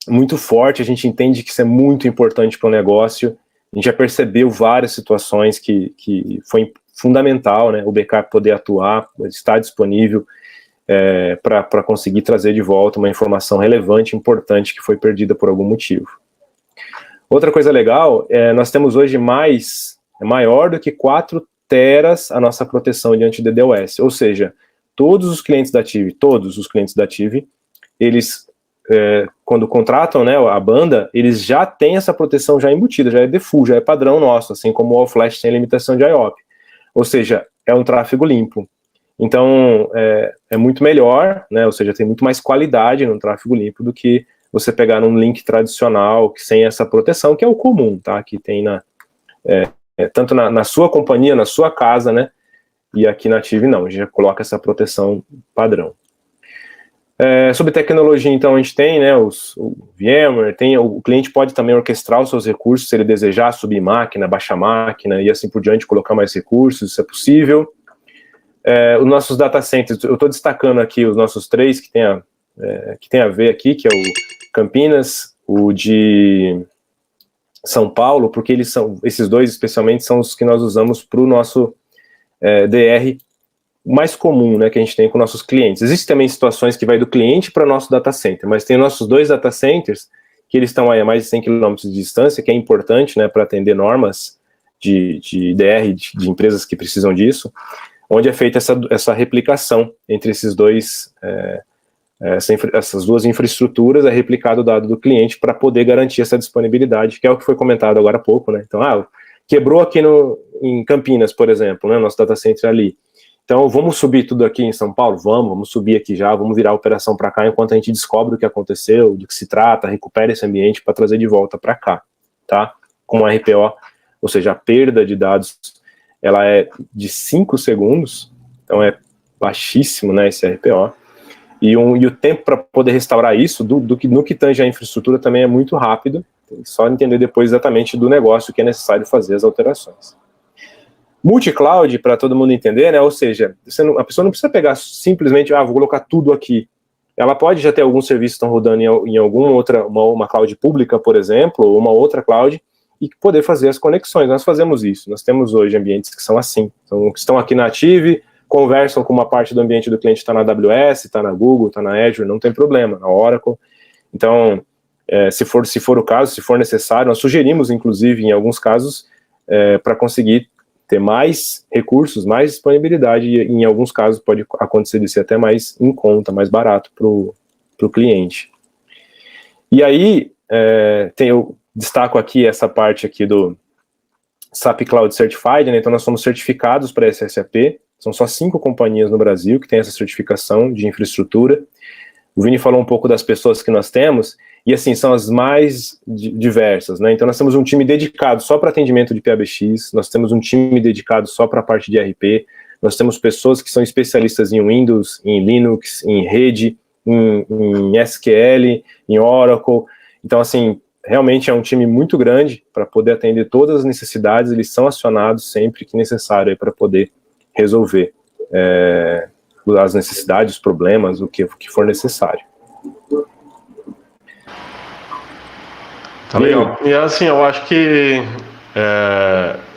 muito forte, a gente entende que isso é muito importante para o negócio, a gente já percebeu várias situações que foi fundamental, né, o backup poder atuar, estar disponível para conseguir trazer de volta uma informação relevante, importante, que foi perdida por algum motivo. Outra coisa legal, nós temos hoje maior do que 4 teras a nossa proteção de anti-DDoS, ou seja, todos os clientes da Ative, eles, quando contratam, né, a banda, eles já têm essa proteção já embutida, já é default, já é padrão nosso, assim como o All Flash tem a limitação de IOP, ou seja, é um tráfego limpo. Então, é muito melhor, né, ou seja, tem muito mais qualidade no tráfego limpo do que você pegar num link tradicional, que sem essa proteção, que é o comum, tá, que tem tanto na sua companhia, na sua casa, né, e aqui na Ative não, a gente já coloca essa proteção padrão. Sobre tecnologia, então, a gente tem, né, o VMware, o cliente pode também orquestrar os seus recursos, se ele desejar subir máquina, baixar máquina, e assim por diante, colocar mais recursos, isso é possível. Os nossos data centers, eu estou destacando aqui os nossos 3 que tem a ver aqui, que é o Campinas, o de São Paulo, porque esses 2 especialmente são os que nós usamos para o nosso DR mais comum, né, que a gente tem com nossos clientes. Existem também situações que vai do cliente para o nosso data center, mas tem nossos 2 data centers, que eles estão aí a mais de 100 km de distância, que é importante, né, para atender normas de DR, de empresas que precisam disso, onde é feita essa replicação entre esses essas 2 infraestruturas, é replicado o dado do cliente para poder garantir essa disponibilidade, que é o que foi comentado agora há pouco, né? Então, quebrou aqui em Campinas, por exemplo, né, nosso data center ali. Então, vamos subir tudo aqui em São Paulo? Vamos subir aqui já, vamos virar a operação para cá, enquanto a gente descobre o que aconteceu, do que se trata, recupera esse ambiente para trazer de volta para cá, tá? Com a RPO, ou seja, a perda de dados, ela é de 5 segundos, então é baixíssimo, né, esse RPO. E o tempo para poder restaurar isso, no que tange a infraestrutura, também é muito rápido, só entender depois exatamente do negócio que é necessário fazer as alterações. Multi-cloud, para todo mundo entender, né, ou seja, a pessoa não precisa pegar simplesmente, vou colocar tudo aqui. Ela pode já ter alguns serviços que estão rodando em alguma outra, uma cloud pública, por exemplo, ou uma outra cloud, e poder fazer as conexões. Nós fazemos isso, nós temos hoje ambientes que são assim, então, que estão aqui na Ative, conversam com uma parte do ambiente do cliente, está na AWS, está na Google, está na Azure, não tem problema, na Oracle. Então, se for o caso, se for necessário, nós sugerimos, inclusive, em alguns casos, para conseguir ter mais recursos, mais disponibilidade, e em alguns casos pode acontecer de ser até mais em conta, mais barato para o cliente. E aí, eu destaco aqui essa parte aqui do SAP Cloud Certified, né? Então nós somos certificados para esse SAP, são só 5 companhias no Brasil que têm essa certificação de infraestrutura. O Vini falou um pouco das pessoas que nós temos, e assim, são as mais diversas, né? Então nós temos um time dedicado só para atendimento de PBX, nós temos um time dedicado só para a parte de RP, nós temos pessoas que são especialistas em Windows, em Linux, em rede, em SQL, em Oracle. Então assim, realmente é um time muito grande para poder atender todas as necessidades, eles são acionados sempre que necessário para poder resolver as necessidades, os problemas, o que for necessário. Tá legal. E assim, eu acho que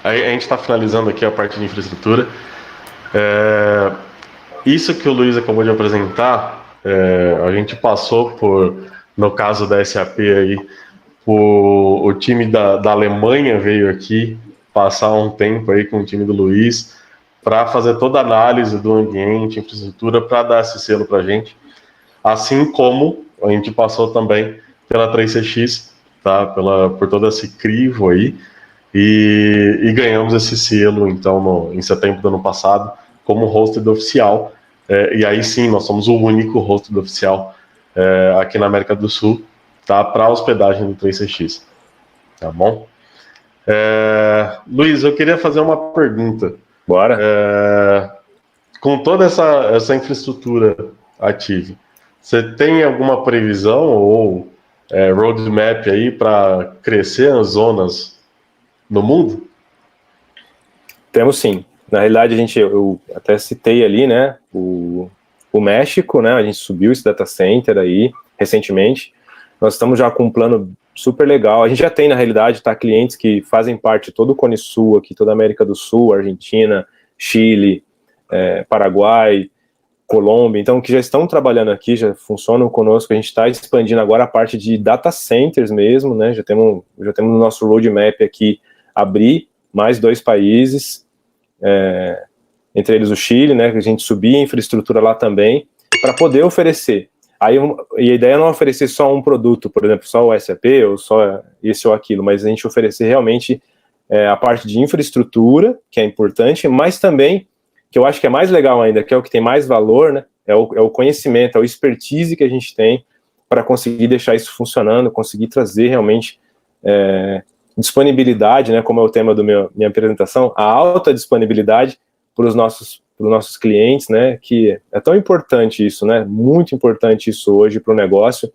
a gente está finalizando aqui a parte de infraestrutura. Isso que o Luiz acabou de apresentar, a gente passou por, no caso da SAP aí, o time da Alemanha veio aqui passar um tempo aí com o time do Luiz para fazer toda a análise do ambiente, infraestrutura, para dar esse selo para a gente. Assim como a gente passou também pela 3CX, tá? Por todo esse crivo aí, e ganhamos esse selo, então, em setembro do ano passado, como hosted oficial. E aí sim, nós somos o único hosted oficial aqui na América do Sul, tá? Para a hospedagem do 3CX. Tá bom? Luiz, eu queria fazer uma pergunta. Bora. Com toda essa infraestrutura ativa, você tem alguma previsão ou roadmap aí para crescer as zonas no mundo? Temos sim. Na realidade, eu até citei ali, né, o México, né, a gente subiu esse data center aí recentemente. Nós estamos já com um plano super legal. A gente já tem, na realidade, clientes que fazem parte de todo o Cone Sul aqui, toda a América do Sul, Argentina, Chile, Paraguai, Colômbia, então, que já estão trabalhando aqui, já funcionam conosco. A gente está expandindo agora a parte de data centers mesmo, né? Já temos no nosso roadmap aqui abrir mais 2 países, entre eles o Chile, né? Que a gente subir a infraestrutura lá também, para poder oferecer. E a ideia é não oferecer só um produto, por exemplo, só o SAP, ou só esse ou aquilo, mas a gente oferecer realmente a parte de infraestrutura, que é importante, mas também, que eu acho que é mais legal ainda, que é o que tem mais valor, né, é o conhecimento, é o expertise que a gente tem para conseguir deixar isso funcionando, conseguir trazer realmente disponibilidade, né, como é o tema da minha apresentação, a alta disponibilidade para os nossos clientes, né, que é tão importante isso, né, muito importante isso hoje para o negócio,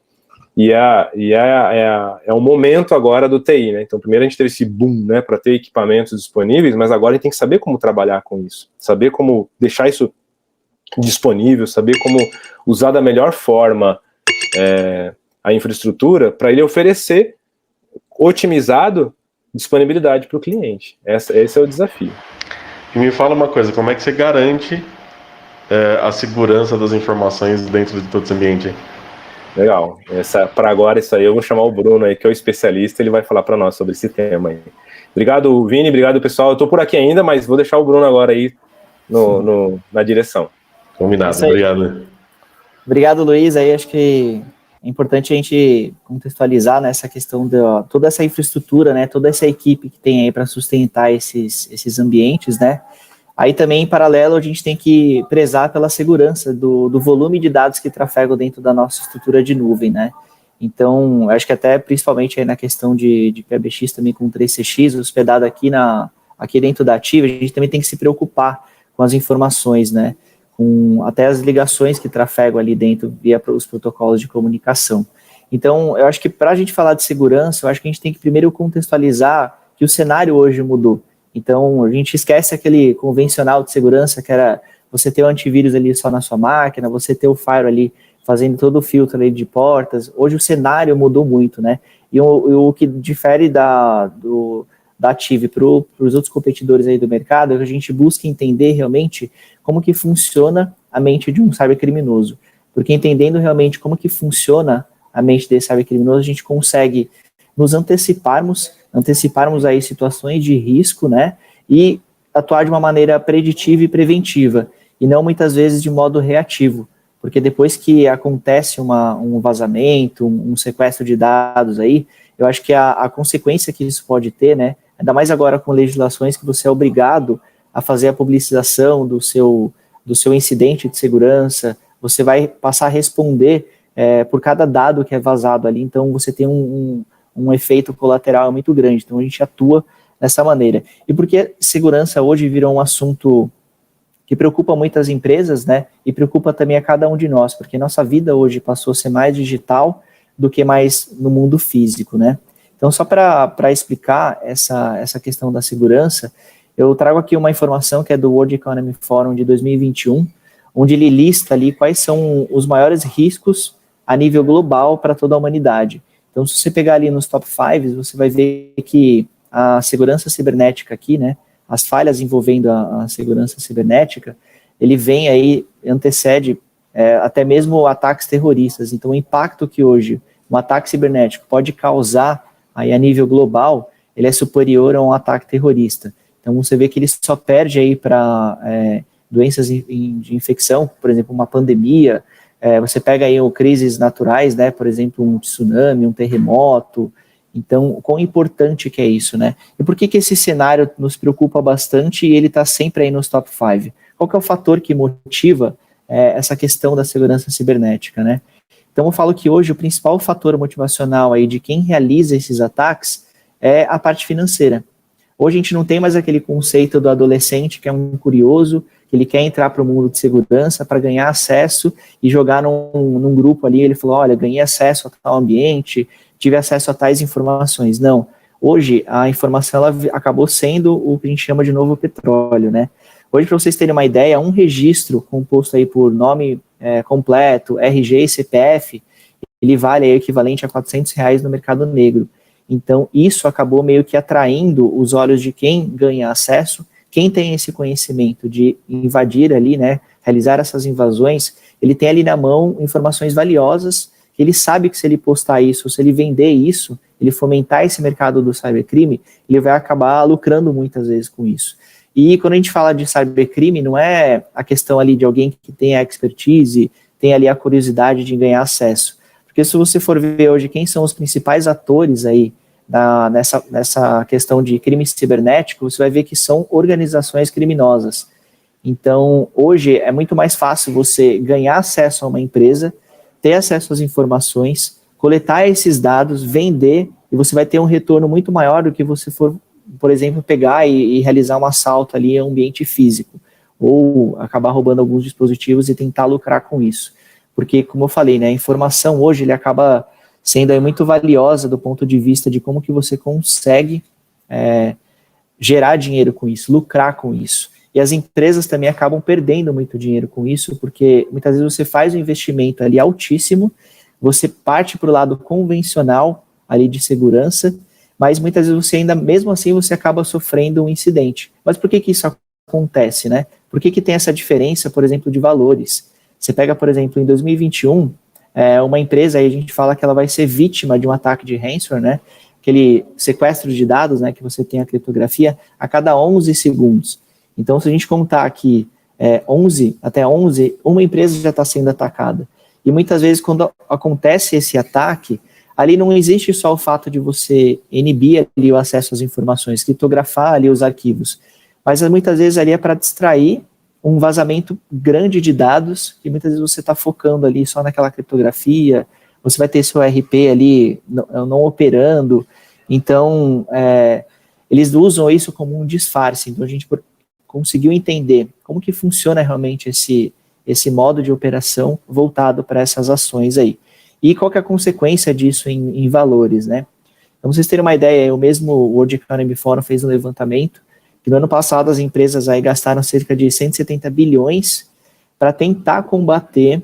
e é um momento agora do TI, né, então primeiro a gente teve esse boom, né, para ter equipamentos disponíveis, mas agora a gente tem que saber como trabalhar com isso, saber como deixar isso disponível, saber como usar da melhor forma a infraestrutura para ele oferecer otimizado disponibilidade para o cliente. Esse é o desafio. E me fala uma coisa, como é que você garante a segurança das informações dentro de todo esse ambiente? Legal. Para agora, isso aí, eu vou chamar o Bruno aí, que é o especialista, ele vai falar para nós sobre esse tema aí. Obrigado, Vini, obrigado, pessoal. Eu estou por aqui ainda, mas vou deixar o Bruno agora aí na direção. Combinado, obrigado. Obrigado, Luiz. Aí acho que é importante a gente contextualizar nessa questão de toda essa infraestrutura, né, toda essa equipe que tem aí para sustentar esses ambientes, né. Aí também, em paralelo, a gente tem que prezar pela segurança do volume de dados que trafegam dentro da nossa estrutura de nuvem, né. Então, acho que até principalmente aí na questão de PBX também com 3CX, hospedado aqui dentro da Ative, a gente também tem que se preocupar com as informações, né. com até as ligações que trafegam ali dentro via os protocolos de comunicação. Então, eu acho que para a gente falar de segurança, eu acho que a gente tem que primeiro contextualizar que o cenário hoje mudou. Então, a gente esquece aquele convencional de segurança que era você ter o antivírus ali só na sua máquina, você ter o firewall ali fazendo todo o filtro ali de portas. Hoje o cenário mudou muito, né? E o que difere da Ative para os outros competidores aí do mercado é que a gente busca entender realmente como que funciona a mente de um cybercriminoso. Porque entendendo realmente como que funciona a mente desse cybercriminoso, a gente consegue nos anteciparmos aí situações de risco, né? E atuar de uma maneira preditiva e preventiva, e não muitas vezes de modo reativo. Porque depois que acontece um vazamento, um sequestro de dados aí, eu acho que a consequência que isso pode ter, né? Ainda mais agora com legislações que você é obrigado a fazer a publicização do seu incidente de segurança, você vai passar a responder por cada dado que é vazado ali, então você tem um efeito colateral muito grande, então a gente atua dessa maneira. E porque segurança hoje virou um assunto que preocupa muitas empresas, né, e preocupa também a cada um de nós, porque nossa vida hoje passou a ser mais digital do que mais no mundo físico, né. Então, só para explicar essa questão da segurança, eu trago aqui uma informação que é do World Economic Forum de 2021, onde ele lista ali quais são os maiores riscos a nível global para toda a humanidade. Então, se você pegar ali nos top 5, você vai ver que a segurança cibernética aqui, né, as falhas envolvendo a segurança cibernética, ele vem aí, antecede até mesmo ataques terroristas. Então, o impacto que hoje um ataque cibernético pode causar aí a nível global, ele é superior a um ataque terrorista. Então, você vê que ele só perde aí para doenças de infecção, por exemplo, uma pandemia, você pega aí crises naturais, né, por exemplo, um tsunami, um terremoto. Então, quão importante que é isso, né? E por que esse cenário nos preocupa bastante e ele está sempre aí nos top 5? Qual que é o fator que motiva essa questão da segurança cibernética, né? Então, eu falo que hoje o principal fator motivacional aí de quem realiza esses ataques é a parte financeira. Hoje a gente não tem mais aquele conceito do adolescente que é um curioso, que ele quer entrar para o mundo de segurança para ganhar acesso e jogar num grupo ali, ele falou, olha, ganhei acesso a tal ambiente, tive acesso a tais informações. Não, hoje a informação ela acabou sendo o que a gente chama de novo petróleo, né? Hoje, para vocês terem uma ideia, um registro composto aí por nome completo, RG e CPF, ele vale aí o equivalente a R$400 no mercado negro. Então, isso acabou meio que atraindo os olhos de quem ganha acesso, quem tem esse conhecimento de invadir ali, né, realizar essas invasões, ele tem ali na mão informações valiosas, ele sabe que se ele postar isso, se ele vender isso, ele fomentar esse mercado do cybercrime, ele vai acabar lucrando muitas vezes com isso. E quando a gente fala de cybercrime, não é a questão ali de alguém que tem a expertise, tem ali a curiosidade de ganhar acesso. Porque se você for ver hoje quem são os principais atores aí nessa questão de crime cibernético, você vai ver que são organizações criminosas. Então, hoje é muito mais fácil você ganhar acesso a uma empresa, ter acesso às informações, coletar esses dados, vender, e você vai ter um retorno muito maior do que você for, por exemplo, pegar e realizar um assalto ali em um ambiente físico, ou acabar roubando alguns dispositivos e tentar lucrar com isso. Porque, como eu falei, né, a informação hoje ele acaba sendo aí muito valiosa do ponto de vista de como que você consegue gerar dinheiro com isso, lucrar com isso. E as empresas também acabam perdendo muito dinheiro com isso, porque muitas vezes você faz um investimento ali altíssimo, você parte para o lado convencional ali de segurança, mas muitas vezes você ainda, mesmo assim, você acaba sofrendo um incidente. Mas por que isso acontece, né? Por que tem essa diferença, por exemplo, de valores? Você pega, por exemplo, em 2021, uma empresa, aí a gente fala que ela vai ser vítima de um ataque de ransomware, né? Aquele sequestro de dados, né, que você tem a criptografia, a cada 11 segundos. Então, se a gente contar aqui 11, uma empresa já está sendo atacada. E muitas vezes, quando acontece esse ataque, ali não existe só o fato de você inibir ali o acesso às informações, criptografar ali os arquivos, mas muitas vezes ali é para distrair um vazamento grande de dados, que muitas vezes você está focando ali só naquela criptografia, você vai ter seu RP ali não operando, então eles usam isso como um disfarce. Então a gente conseguiu entender como que funciona realmente esse esse modo de operação voltado para essas ações aí. E qual que é a consequência disso em valores, né? Então, vocês terem uma ideia, o mesmo World Economic Forum fez um levantamento, que no ano passado as empresas aí gastaram cerca de 170 bilhões para tentar combater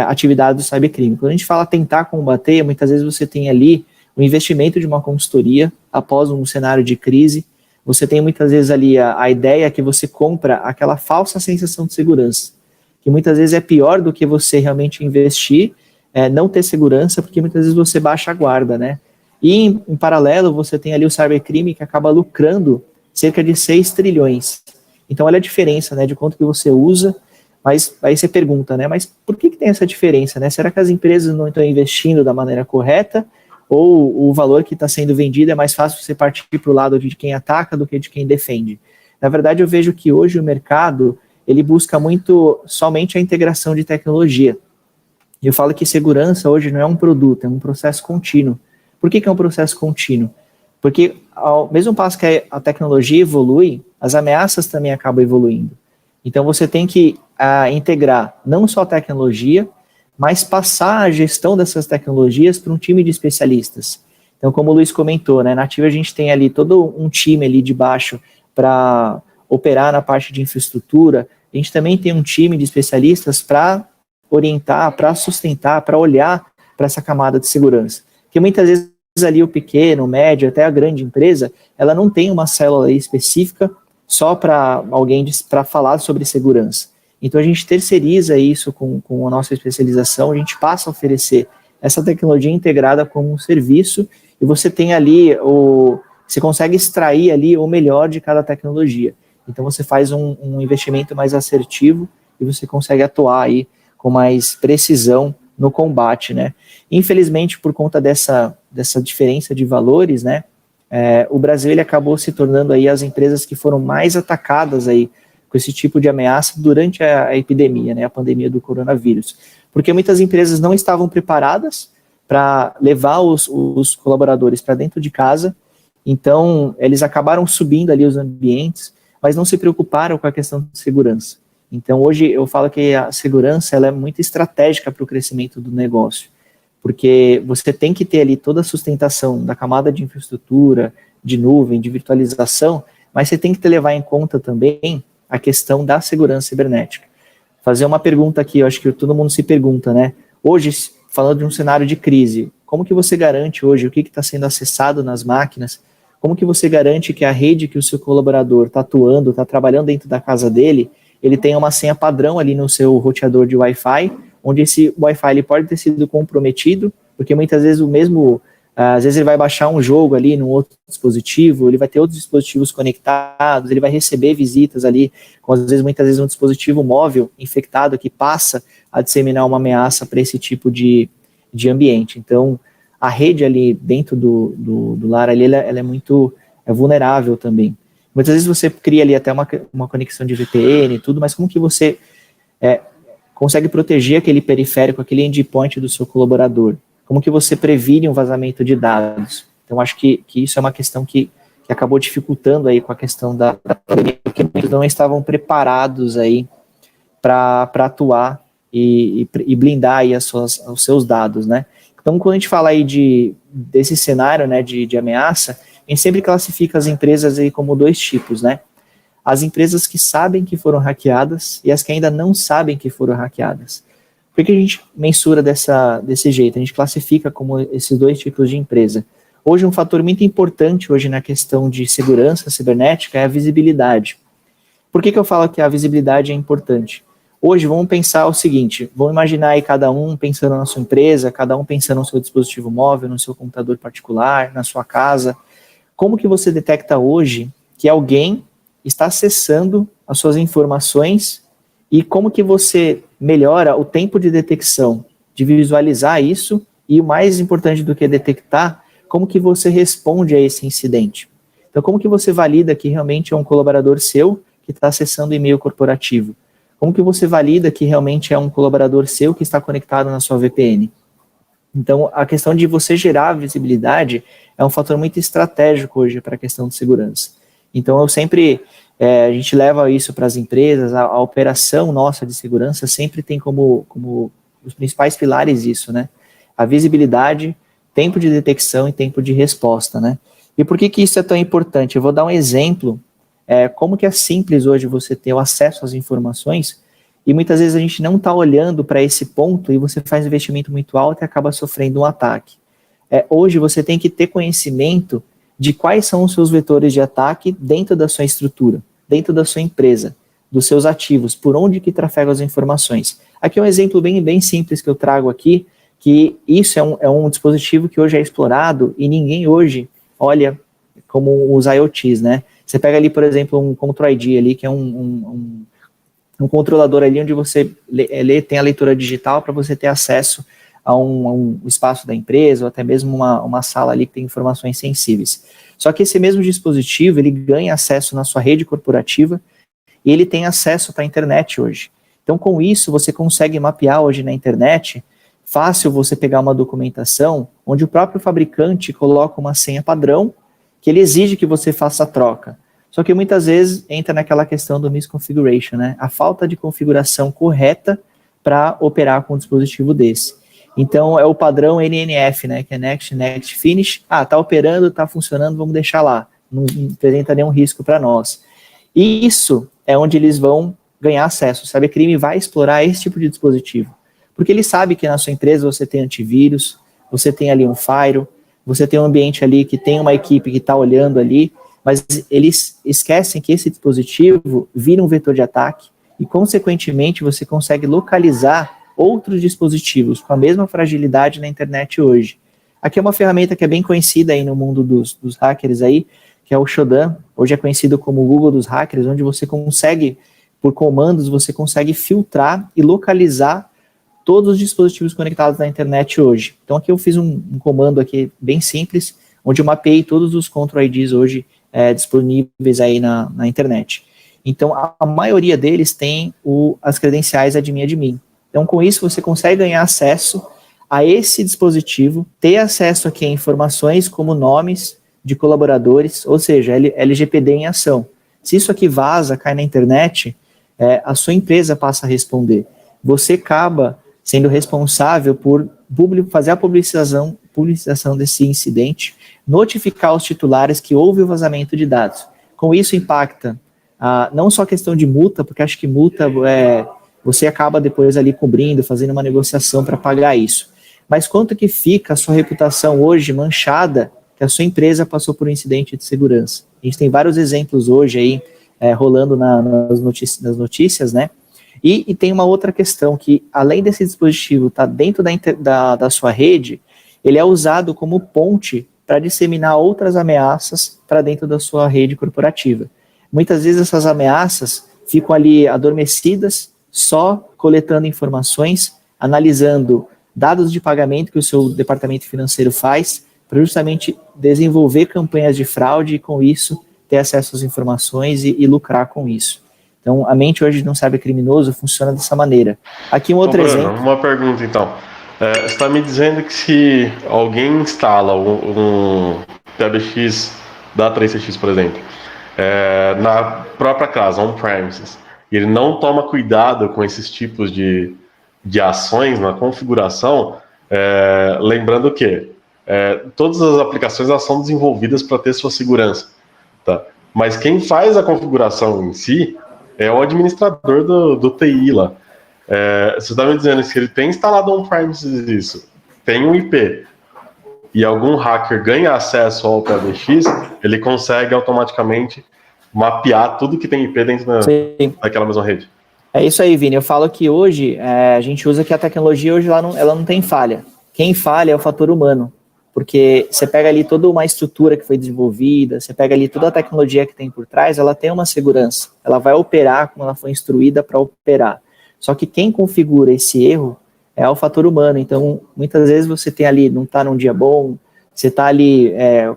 atividade do cybercrime. Quando a gente fala tentar combater, muitas vezes você tem ali o investimento de uma consultoria após um cenário de crise, você tem muitas vezes ali a ideia que você compra aquela falsa sensação de segurança, que muitas vezes é pior do que você realmente investir, não ter segurança, porque muitas vezes você baixa a guarda, né? E em paralelo você tem ali o cybercrime que acaba lucrando cerca de 6 trilhões. Então olha a diferença, né, de quanto que você usa, mas aí você pergunta, né, mas por que tem essa diferença, né? Será que as empresas não estão investindo da maneira correta? Ou o valor que está sendo vendido é mais fácil você partir para o lado de quem ataca do que de quem defende? Na verdade, eu vejo que hoje o mercado, ele busca muito somente a integração de tecnologia. E eu falo que segurança hoje não é um produto, é um processo contínuo. Por que é um processo contínuo? Porque ao mesmo passo que a tecnologia evolui, as ameaças também acabam evoluindo. Então você tem que integrar não só a tecnologia, mas passar a gestão dessas tecnologias para um time de especialistas. Então, como o Luiz comentou, né, na Ativa a gente tem ali todo um time ali de baixo para operar na parte de infraestrutura, a gente também tem um time de especialistas para orientar, para sustentar, para olhar para essa camada de segurança. Porque muitas vezes ali o pequeno, o médio, até a grande empresa, ela não tem uma célula específica só para alguém para falar sobre segurança. Então a gente terceiriza isso com a nossa especialização, a gente passa a oferecer essa tecnologia integrada como um serviço e você tem ali, você consegue extrair ali o melhor de cada tecnologia. Então você faz um investimento mais assertivo e você consegue atuar aí com mais precisão no combate, né? Infelizmente, por conta dessa diferença de valores, né, o Brasil ele acabou se tornando aí as empresas que foram mais atacadas aí com esse tipo de ameaça durante a epidemia, né, a pandemia do coronavírus. Porque muitas empresas não estavam preparadas para levar os colaboradores para dentro de casa, então eles acabaram subindo ali os ambientes, mas não se preocuparam com a questão de segurança. Então hoje eu falo que a segurança ela é muito estratégica para o crescimento do negócio, porque você tem que ter ali toda a sustentação da camada de infraestrutura, de nuvem, de virtualização, mas você tem que levar em conta também a questão da segurança cibernética. Fazer uma pergunta aqui, eu acho que todo mundo se pergunta, né? Hoje, falando de um cenário de crise, como que você garante hoje o que está sendo acessado nas máquinas? Como que você garante que a rede que o seu colaborador está atuando, está trabalhando dentro da casa dele, ele tem uma senha padrão ali no seu roteador de Wi-Fi, onde esse Wi-Fi ele pode ter sido comprometido, porque muitas vezes às vezes ele vai baixar um jogo ali num outro dispositivo, ele vai ter outros dispositivos conectados, ele vai receber visitas ali, com muitas vezes um dispositivo móvel infectado que passa a disseminar uma ameaça para esse tipo de ambiente. Então, a rede ali dentro do lar ali, ela é muito vulnerável também. Muitas vezes você cria ali até uma conexão de VPN e tudo, mas como que você consegue proteger aquele periférico, aquele endpoint do seu colaborador? Como que você previne um vazamento de dados? Então, acho que isso é uma questão que acabou dificultando aí com a questão da pandemia, porque eles não estavam preparados aí para atuar e blindar aí os seus dados, né? Então, quando a gente fala aí desse cenário, né, de ameaça, a gente sempre classifica as empresas aí como 2 tipos, né? As empresas que sabem que foram hackeadas e as que ainda não sabem que foram hackeadas. Por que a gente mensura desse jeito? A gente classifica como esses 2 tipos de empresa. Hoje, um fator muito importante hoje na questão de segurança cibernética é a visibilidade. Por que eu falo que a visibilidade é importante? Hoje, vamos pensar o seguinte, vamos imaginar aí cada um pensando na sua empresa, cada um pensando no seu dispositivo móvel, no seu computador particular, na sua casa. Como que você detecta hoje que alguém está acessando as suas informações e como que você melhora o tempo de detecção, de visualizar isso e o mais importante do que detectar, como que você responde a esse incidente. Então, como que você valida que realmente é um colaborador seu que está acessando o e-mail corporativo? Como que você valida que realmente é um colaborador seu que está conectado na sua VPN? Então, a questão de você gerar visibilidade é um fator muito estratégico hoje para a questão de segurança. Então, a gente leva isso para as empresas, a operação nossa de segurança sempre tem como os principais pilares isso, né? A visibilidade, tempo de detecção e tempo de resposta, né? E por que isso é tão importante? Eu vou dar um exemplo, como que é simples hoje você ter o acesso às informações, e muitas vezes a gente não está olhando para esse ponto e você faz um investimento muito alto e acaba sofrendo um ataque. Hoje você tem que ter conhecimento de quais são os seus vetores de ataque dentro da sua estrutura, dentro da sua empresa, dos seus ativos, por onde que trafegam as informações. Aqui é um exemplo bem simples que eu trago aqui, que isso é um dispositivo que hoje é explorado e ninguém hoje olha como os IoTs, né? Você pega ali, por exemplo, um Control ID ali, que é um controlador ali onde você tem a leitura digital para você ter acesso a um espaço da empresa ou até mesmo uma sala ali que tem informações sensíveis. Só que esse mesmo dispositivo, ele ganha acesso na sua rede corporativa e ele tem acesso para a internet hoje. Então, com isso, você consegue mapear hoje na internet, fácil você pegar uma documentação onde o próprio fabricante coloca uma senha padrão que ele exige que você faça a troca. Só que muitas vezes entra naquela questão do misconfiguration, né? A falta de configuração correta para operar com um dispositivo desse. Então, é o padrão NNF, né? Que é Next, Finish. Tá operando, tá funcionando, vamos deixar lá. Não apresenta nenhum risco para nós. E isso é onde eles vão ganhar acesso. O cybercrime vai explorar esse tipo de dispositivo. Porque ele sabe que na sua empresa você tem antivírus, você tem ali um firewall, você tem um ambiente ali que tem uma equipe que está olhando ali, mas eles esquecem que esse dispositivo vira um vetor de ataque e, consequentemente, você consegue localizar outros dispositivos com a mesma fragilidade na internet hoje. Aqui é uma ferramenta que é bem conhecida aí no mundo dos hackers aí, que é o Shodan, hoje é conhecido como o Google dos hackers, onde você consegue, por comandos, você consegue filtrar e localizar todos os dispositivos conectados na internet hoje. Então aqui eu fiz um comando aqui bem simples, onde eu mapeei todos os Control IDs hoje disponíveis aí na internet. Então a maioria deles tem as credenciais admin. Então com isso você consegue ganhar acesso a esse dispositivo, ter acesso aqui a informações como nomes de colaboradores, ou seja, LGPD em ação. Se isso aqui vaza, cai na internet, a sua empresa passa a responder. Você acaba sendo responsável por fazer a publicização desse incidente, notificar os titulares que houve o vazamento de dados. Com isso impacta não só a questão de multa, porque acho que multa você acaba depois ali cobrindo, fazendo uma negociação para pagar isso. Mas quanto que fica a sua reputação hoje manchada, que a sua empresa passou por um incidente de segurança? A gente tem vários exemplos hoje aí rolando nas notícias, né? E tem uma outra questão, que além desse dispositivo estar dentro da sua rede, ele é usado como ponte para disseminar outras ameaças para dentro da sua rede corporativa. Muitas vezes essas ameaças ficam ali adormecidas, só coletando informações, analisando dados de pagamento que o seu departamento financeiro faz, para justamente desenvolver campanhas de fraude e com isso ter acesso às informações e lucrar com isso. Então, a mente hoje de um cybercriminoso funciona dessa maneira. Aqui um outro Bruno, exemplo. Uma pergunta, então. Você está me dizendo que se alguém instala um PBX da 3CX, por exemplo, na própria casa, on-premises, e ele não toma cuidado com esses tipos de ações na configuração, lembrando que todas as aplicações elas são desenvolvidas para ter sua segurança, tá? Mas quem faz a configuração em si é o administrador do TI lá. Você está me dizendo que se ele tem instalado on-premises isso, tem um IP, e algum hacker ganha acesso ao PBX, ele consegue automaticamente mapear tudo que tem IP dentro daquela mesma rede. É isso aí, Vini. Eu falo que hoje a gente usa que a tecnologia hoje ela não tem falha. Quem falha é o fator humano. Porque você pega ali toda uma estrutura que foi desenvolvida, você pega ali toda a tecnologia que tem por trás, ela tem uma segurança. Ela vai operar como ela foi instruída para operar. Só que quem configura esse erro é o fator humano. Então, muitas vezes você tem ali, não está num dia bom, você está ali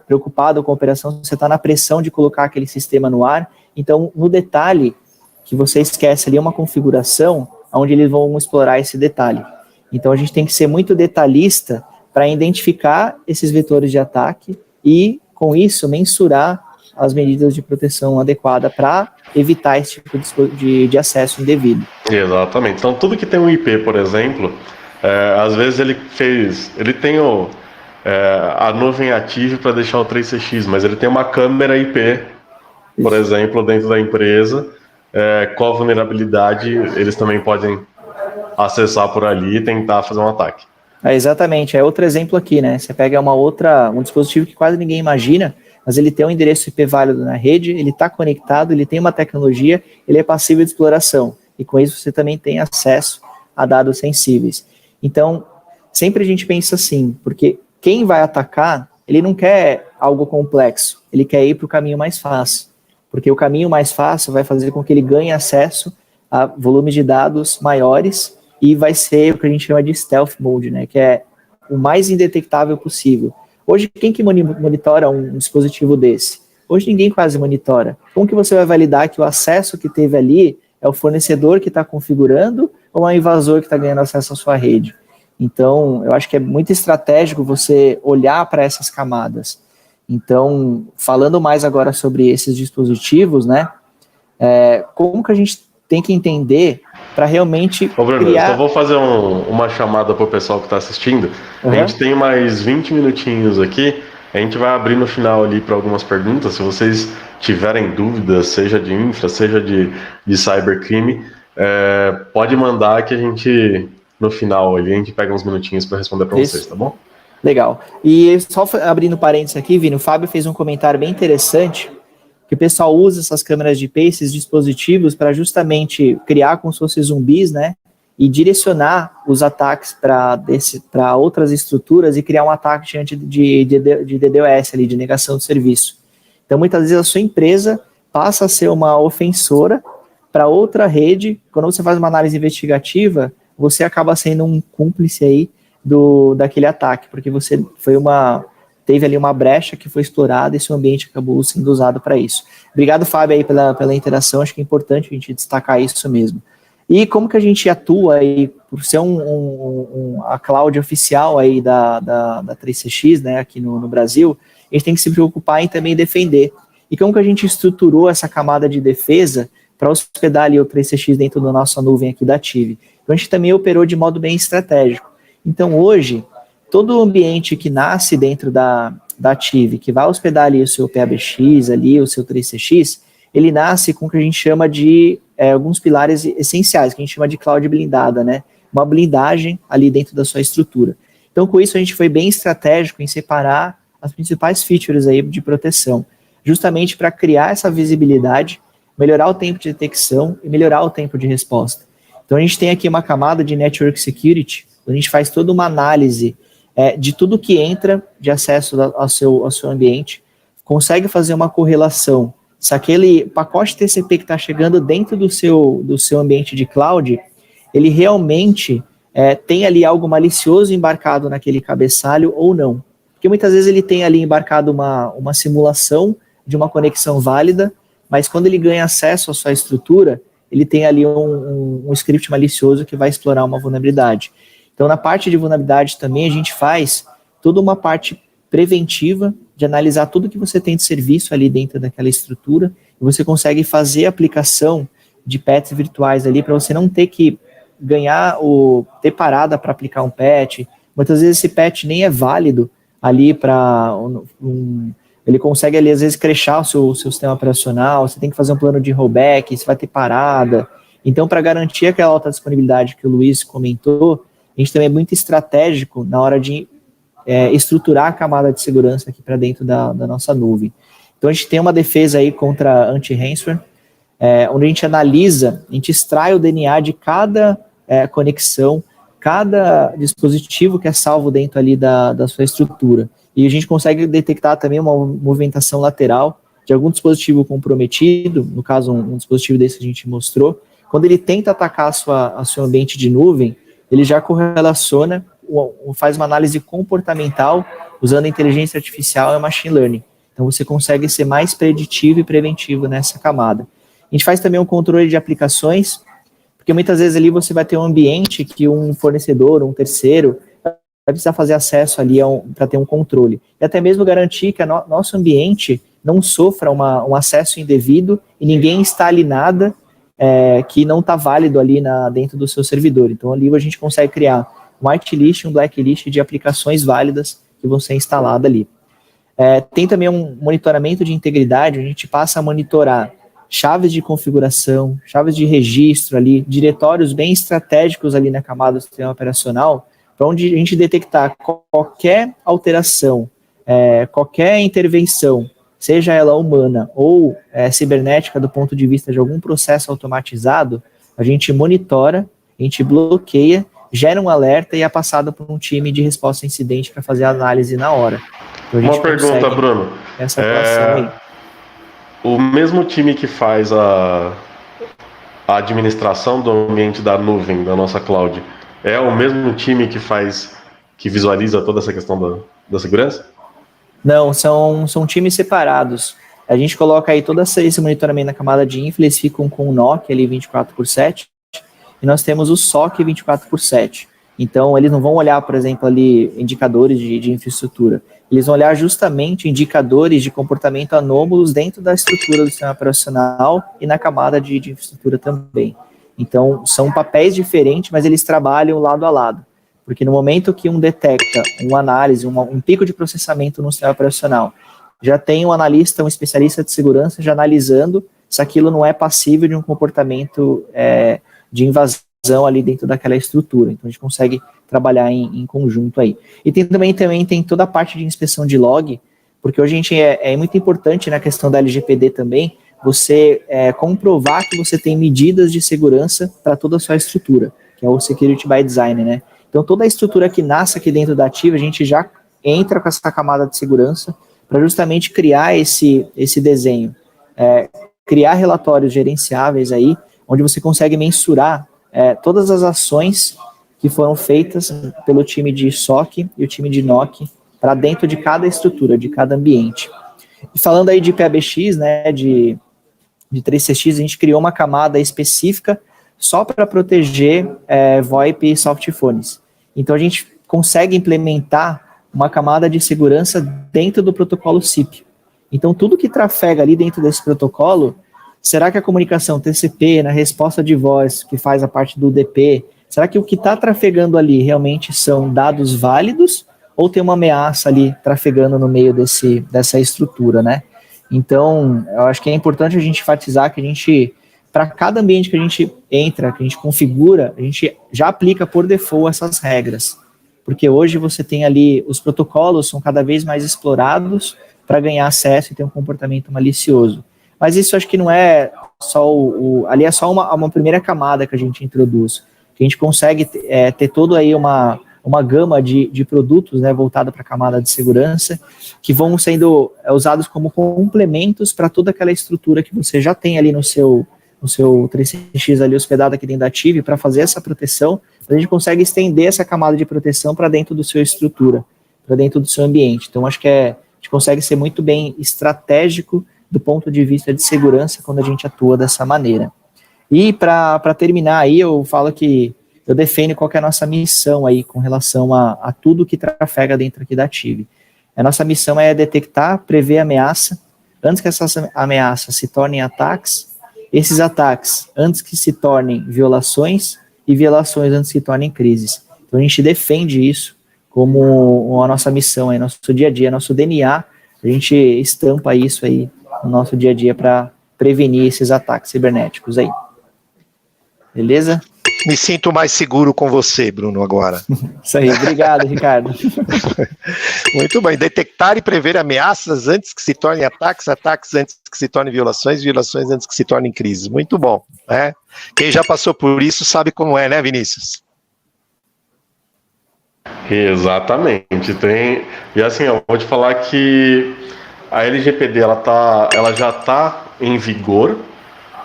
preocupado com a operação, você está na pressão de colocar aquele sistema no ar. Então, no detalhe que você esquece ali, é uma configuração onde eles vão explorar esse detalhe. Então, a gente tem que ser muito detalhista para identificar esses vetores de ataque e, com isso, mensurar as medidas de proteção adequada para evitar esse tipo de acesso indevido. Exatamente. Então, tudo que tem um IP, por exemplo, às vezes ele tem a nuvem ativa para deixar o 3CX, mas ele tem uma câmera IP, por exemplo, dentro da empresa, com a vulnerabilidade, eles também podem acessar por ali e tentar fazer um ataque. Exatamente, é outro exemplo aqui, né? Você pega um dispositivo que quase ninguém imagina, mas ele tem um endereço IP válido na rede, ele está conectado, ele tem uma tecnologia, ele é passível de exploração. E com isso você também tem acesso a dados sensíveis. Então, sempre a gente pensa assim, porque quem vai atacar, ele não quer algo complexo, ele quer ir para o caminho mais fácil. Porque o caminho mais fácil vai fazer com que ele ganhe acesso a volumes de dados maiores e vai ser o que a gente chama de stealth mode, né, que é o mais indetectável possível. Hoje, quem que monitora um dispositivo desse? Hoje ninguém quase monitora. Como que você vai validar que o acesso que teve ali é o fornecedor que está configurando ou é o invasor que está ganhando acesso à sua rede? Então, eu acho que é muito estratégico você olhar para essas camadas. Então, falando mais agora sobre esses dispositivos, né, como que a gente tem que entender para realmente Bruno, criar... eu vou fazer uma chamada para o pessoal que está assistindo. Uhum. A gente tem mais 20 minutinhos aqui, a gente vai abrir no final ali para algumas perguntas. Se vocês tiverem dúvidas, seja de infra, seja de cybercrime, pode mandar que a gente, no final ali, a gente pega uns minutinhos para responder para vocês, tá bom? Legal. E só abrindo parênteses aqui, Vini, o Fábio fez um comentário bem interessante, que o pessoal usa essas câmeras de IP, esses dispositivos, para justamente criar como se fossem zumbis, né? E direcionar os ataques para outras estruturas e criar um ataque diante de DDoS, ali, de negação de serviço. Então, muitas vezes, a sua empresa passa a ser uma ofensora para outra rede. Quando você faz uma análise investigativa, você acaba sendo um cúmplice aí daquele ataque, porque você teve ali uma brecha que foi explorada e seu ambiente acabou sendo usado para isso. Obrigado, Fábio, aí pela interação, acho que é importante a gente destacar isso mesmo. E como que a gente atua aí, por ser a cloud oficial aí da 3CX, né, aqui no Brasil, a gente tem que se preocupar em também defender. E como que a gente estruturou essa camada de defesa para hospedar ali o 3CX dentro da nossa nuvem aqui da TIV? Então a gente também operou de modo bem estratégico. Então hoje, todo o ambiente que nasce dentro da TIV, que vai hospedar ali o seu PABX, ali, o seu 3CX, ele nasce com o que a gente chama de alguns pilares essenciais, que a gente chama de cloud blindada, né? Uma blindagem ali dentro da sua estrutura. Então, com isso, a gente foi bem estratégico em separar as principais features aí de proteção, justamente para criar essa visibilidade, melhorar o tempo de detecção e melhorar o tempo de resposta. Então, a gente tem aqui uma camada de Network Security, onde a gente faz toda uma análise de tudo que entra de acesso ao seu ambiente, consegue fazer uma correlação. Se aquele pacote TCP que está chegando dentro do seu ambiente de cloud, ele realmente tem ali algo malicioso embarcado naquele cabeçalho ou não. Porque muitas vezes ele tem ali embarcado uma simulação de uma conexão válida, mas quando ele ganha acesso à sua estrutura, ele tem ali um script malicioso que vai explorar uma vulnerabilidade. Então, na parte de vulnerabilidade também, a gente faz toda uma parte preventiva de analisar tudo que você tem de serviço ali dentro daquela estrutura, e você consegue fazer aplicação de patches virtuais ali para você não ter que ter parada para aplicar um patch. Muitas vezes esse patch nem é válido ali para ele consegue ali às vezes crashar o seu sistema operacional, você tem que fazer um plano de rollback, você vai ter parada. Então, para garantir aquela alta disponibilidade que o Luiz comentou, a gente também é muito estratégico na hora de estruturar a camada de segurança aqui para dentro da nossa nuvem. Então, a gente tem uma defesa aí contra anti-ransomware, onde a gente analisa, a gente extrai o DNA de cada conexão, cada dispositivo que é salvo dentro ali da sua estrutura. E a gente consegue detectar também uma movimentação lateral de algum dispositivo comprometido, no caso um dispositivo desse que a gente mostrou. Quando ele tenta atacar a seu ambiente de nuvem, ele já correlaciona, faz uma análise comportamental usando a inteligência artificial e machine learning. Então você consegue ser mais preditivo e preventivo nessa camada. A gente faz também um controle de aplicações, porque muitas vezes ali você vai ter um ambiente que um fornecedor, um terceiro, vai precisar fazer acesso ali para ter um controle. E até mesmo garantir que nosso ambiente não sofra um acesso indevido e ninguém instale nada que não está válido ali dentro do seu servidor. Então ali a gente consegue criar um whitelist e um blacklist de aplicações válidas que vão ser instaladas ali. Tem também um monitoramento de integridade, a gente passa a monitorar chaves de configuração, chaves de registro ali, diretórios bem estratégicos ali na camada do sistema operacional, para onde a gente detectar qualquer alteração, qualquer intervenção, seja ela humana ou cibernética do ponto de vista de algum processo automatizado, a gente monitora, a gente bloqueia, gera um alerta e é passado por um time de resposta a incidente para fazer a análise na hora. Então, uma pergunta, Bruno. Essa atuação aí. O mesmo time que faz a administração do ambiente da nuvem, da nossa cloud, é o mesmo time que visualiza toda essa questão da segurança? Não, são times separados. A gente coloca aí todo esse monitoramento na camada de infra, eles ficam com o NOC ali 24/7, e nós temos o SOC 24/7. Então, eles não vão olhar, por exemplo, ali indicadores de infraestrutura. Eles vão olhar justamente indicadores de comportamento anômalos dentro da estrutura do sistema operacional e na camada de infraestrutura também. Então, são papéis diferentes, mas eles trabalham lado a lado. Porque no momento que um detecta uma análise, um pico de processamento no sistema operacional, já tem um analista, um especialista de segurança já analisando se aquilo não é passível de um comportamento de invasão ali dentro daquela estrutura. Então, a gente consegue trabalhar em conjunto aí. E também tem toda a parte de inspeção de log, porque hoje a gente é muito importante na questão da LGPD também, você comprovar que você tem medidas de segurança para toda a sua estrutura, que é o Security by Design, né? Então, toda a estrutura que nasce aqui dentro da Ativa, a gente já entra com essa camada de segurança para justamente criar esse desenho, criar relatórios gerenciáveis aí, onde você consegue mensurar todas as ações que foram feitas pelo time de SOC e o time de NOC para dentro de cada estrutura, de cada ambiente. E falando aí de PABX, né, de 3CX, a gente criou uma camada específica só para proteger VoIP e softphones. Então, a gente consegue implementar uma camada de segurança dentro do protocolo SIP. Então, tudo que trafega ali dentro desse protocolo, será que a comunicação TCP, na resposta de voz, que faz a parte do UDP, será que o que está trafegando ali realmente são dados válidos ou tem uma ameaça ali trafegando no meio dessa estrutura, né? Então, eu acho que é importante a gente enfatizar que a gente, para cada ambiente que a gente entra, que a gente configura, a gente já aplica por default essas regras. Porque hoje você tem ali, os protocolos são cada vez mais explorados para ganhar acesso e ter um comportamento malicioso. Mas isso acho que não é só ali é só uma primeira camada que a gente introduz, que a gente consegue ter todo aí uma gama de produtos, né, voltada para a camada de segurança, que vão sendo usados como complementos para toda aquela estrutura que você já tem ali no seu 3CX ali hospedado aqui dentro da Ative para fazer essa proteção. A gente consegue estender essa camada de proteção para dentro da sua estrutura, para dentro do seu ambiente. Então, acho que a gente consegue ser muito bem estratégico do ponto de vista de segurança quando a gente atua dessa maneira. E para terminar aí, eu falo que eu defendo qual que é a nossa missão aí com relação a tudo que trafega dentro aqui da Ative. A nossa missão é detectar, prever ameaça, antes que essas ameaças se tornem ataques, esses ataques antes que se tornem violações e violações antes que se tornem crises. Então a gente defende isso como a nossa missão aí, nosso dia a dia, nosso DNA, a gente estampa isso aí no nosso dia a dia para prevenir esses ataques cibernéticos aí. Beleza? Me sinto mais seguro com você, Bruno, agora. Isso aí, obrigado, Ricardo. Muito bem, detectar e prever ameaças antes que se tornem ataques, ataques antes que se tornem violações, violações antes que se tornem crises. Muito bom, né? Quem já passou por isso sabe como é, né, Vinícius? Exatamente. E assim, eu vou te falar que a LGPD ela já está em vigor.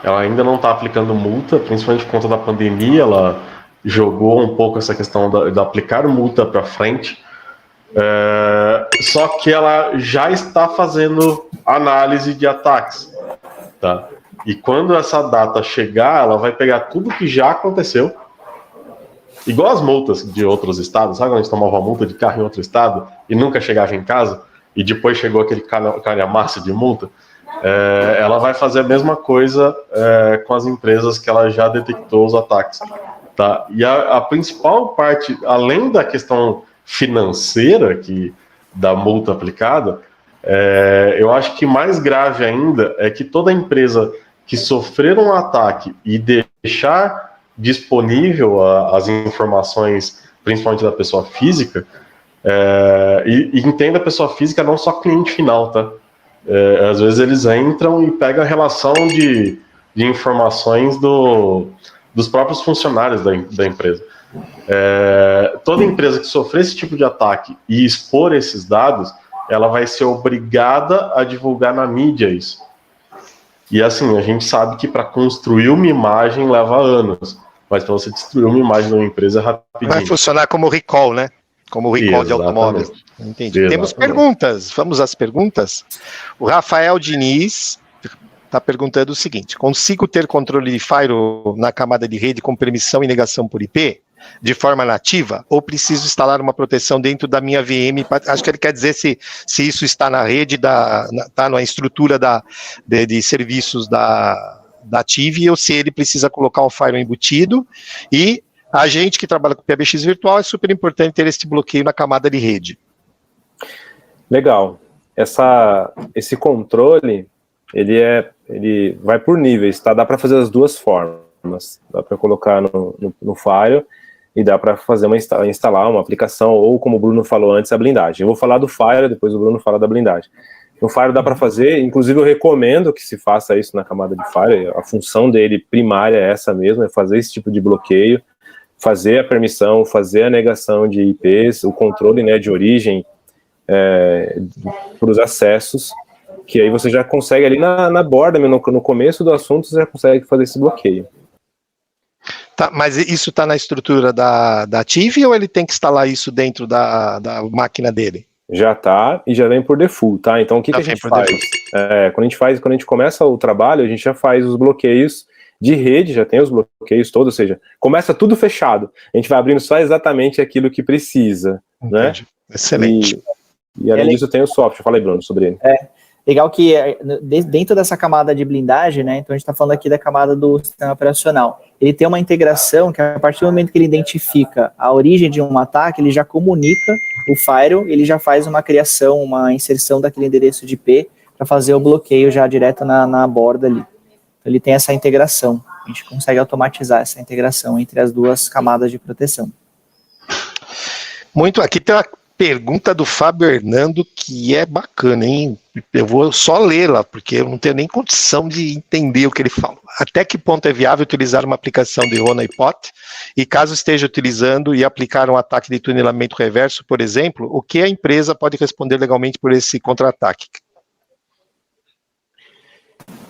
Ela ainda não está aplicando multa, principalmente por conta da pandemia. Ela jogou um pouco essa questão de aplicar multa para frente. Só que ela já está fazendo análise de ataques. Tá? E quando essa data chegar, ela vai pegar tudo que já aconteceu. Igual as multas de outros estados. Sabe quando a gente tomava uma multa de carro em outro estado e nunca chegava em casa? e depois chegou aquele calhamaço de multa, ela vai fazer a mesma coisa com as empresas que ela já detectou os ataques. Tá? E a principal parte, além da questão financeira da multa aplicada, eu acho que mais grave ainda é que toda empresa que sofrer um ataque e deixar disponível as informações, principalmente da pessoa física, e entenda a pessoa física não só cliente final, tá? Às vezes eles entram e pegam a relação de informações dos próprios funcionários da empresa. Toda empresa que sofrer esse tipo de ataque e expor esses dados, ela vai ser obrigada a divulgar na mídia isso. E assim, a gente sabe que para construir uma imagem leva anos, mas para você destruir uma imagem de uma empresa é rapidinho. Vai funcionar como recall, né? Como recall de automóveis. Entendi. Exatamente. Temos perguntas. Vamos às perguntas? O Rafael Diniz está perguntando o seguinte: consigo ter controle de firewall na camada de rede com permissão e negação por IP de forma nativa, ou preciso instalar uma proteção dentro da minha VM? Acho que ele quer dizer se isso está na rede, está na estrutura de serviços da Tive, ou se ele precisa colocar um firewall embutido. E a gente que trabalha com PBX virtual, é super importante ter esse bloqueio na camada de rede. Legal. Esse controle, ele vai por níveis, tá? Dá para fazer as duas formas. Dá para colocar no firewall e dá para fazer instalar uma aplicação, ou como o Bruno falou antes, a blindagem. Eu vou falar do firewall, depois o Bruno fala da blindagem. No firewall dá para fazer, inclusive eu recomendo que se faça isso na camada de firewall. A função dele primária é essa mesmo, é fazer esse tipo de bloqueio, fazer a permissão, fazer a negação de IPs, o controle, né, de origem para os acessos, que aí você já consegue ali na borda, no começo do assunto, você já consegue fazer esse bloqueio. Tá, mas isso está na estrutura da Tive, ou ele tem que instalar isso dentro da máquina dele? Já tá, e já vem por default, tá? Então o que a gente faz? Quando a gente começa o trabalho, a gente já faz os bloqueios de rede, já tem os bloqueios todos, ou seja, começa tudo fechado. A gente vai abrindo só exatamente aquilo que precisa. Entendi. Né? Excelente. E além disso tem o software. Fala aí, Bruno, sobre ele. Legal que dentro dessa camada de blindagem, né, então a gente está falando aqui da camada do sistema operacional, ele tem uma integração que a partir do momento que ele identifica a origem de um ataque, ele já comunica o firewall, ele já faz uma criação, uma inserção daquele endereço de IP para fazer o bloqueio já direto na borda ali. Então, ele tem essa integração, a gente consegue automatizar essa integração entre as duas camadas de proteção. Muito, aqui tem uma pergunta do Fábio Hernando que é bacana, hein? Eu vou só lê-la, porque eu não tenho nem condição de entender o que ele fala. Até que ponto é viável utilizar uma aplicação de honeypot? E caso esteja utilizando e aplicar um ataque de tunelamento reverso, por exemplo, o que a empresa pode responder legalmente por esse contra-ataque?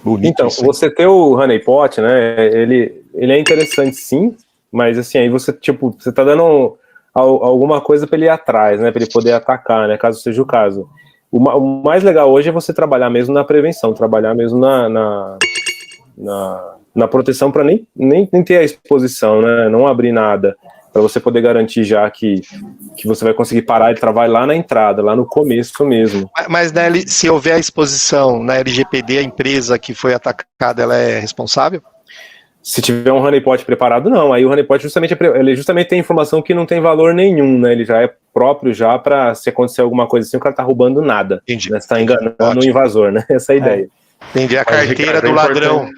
Bonito. Então, você ter o honeypot, né, ele é interessante sim, mas assim, aí você tá dando alguma coisa para ele ir atrás, né, para ele poder atacar, né, caso seja o caso. O mais legal hoje é você trabalhar mesmo na prevenção, trabalhar mesmo na proteção para nem ter a exposição, né, não abrir nada, para você poder garantir já que você vai conseguir parar e travar lá na entrada, lá no começo mesmo. Mas se houver a exposição na LGPD, a empresa que foi atacada, ela é responsável? Se tiver um honeypot preparado, não. Aí o honeypot ele justamente tem informação que não tem valor nenhum, né? Ele já é próprio já para, se acontecer alguma coisa assim, o cara tá roubando nada. Entendi. Né? Você tá enganando o invasor, né? Essa é a ideia. Entendi, a carteira do ladrão.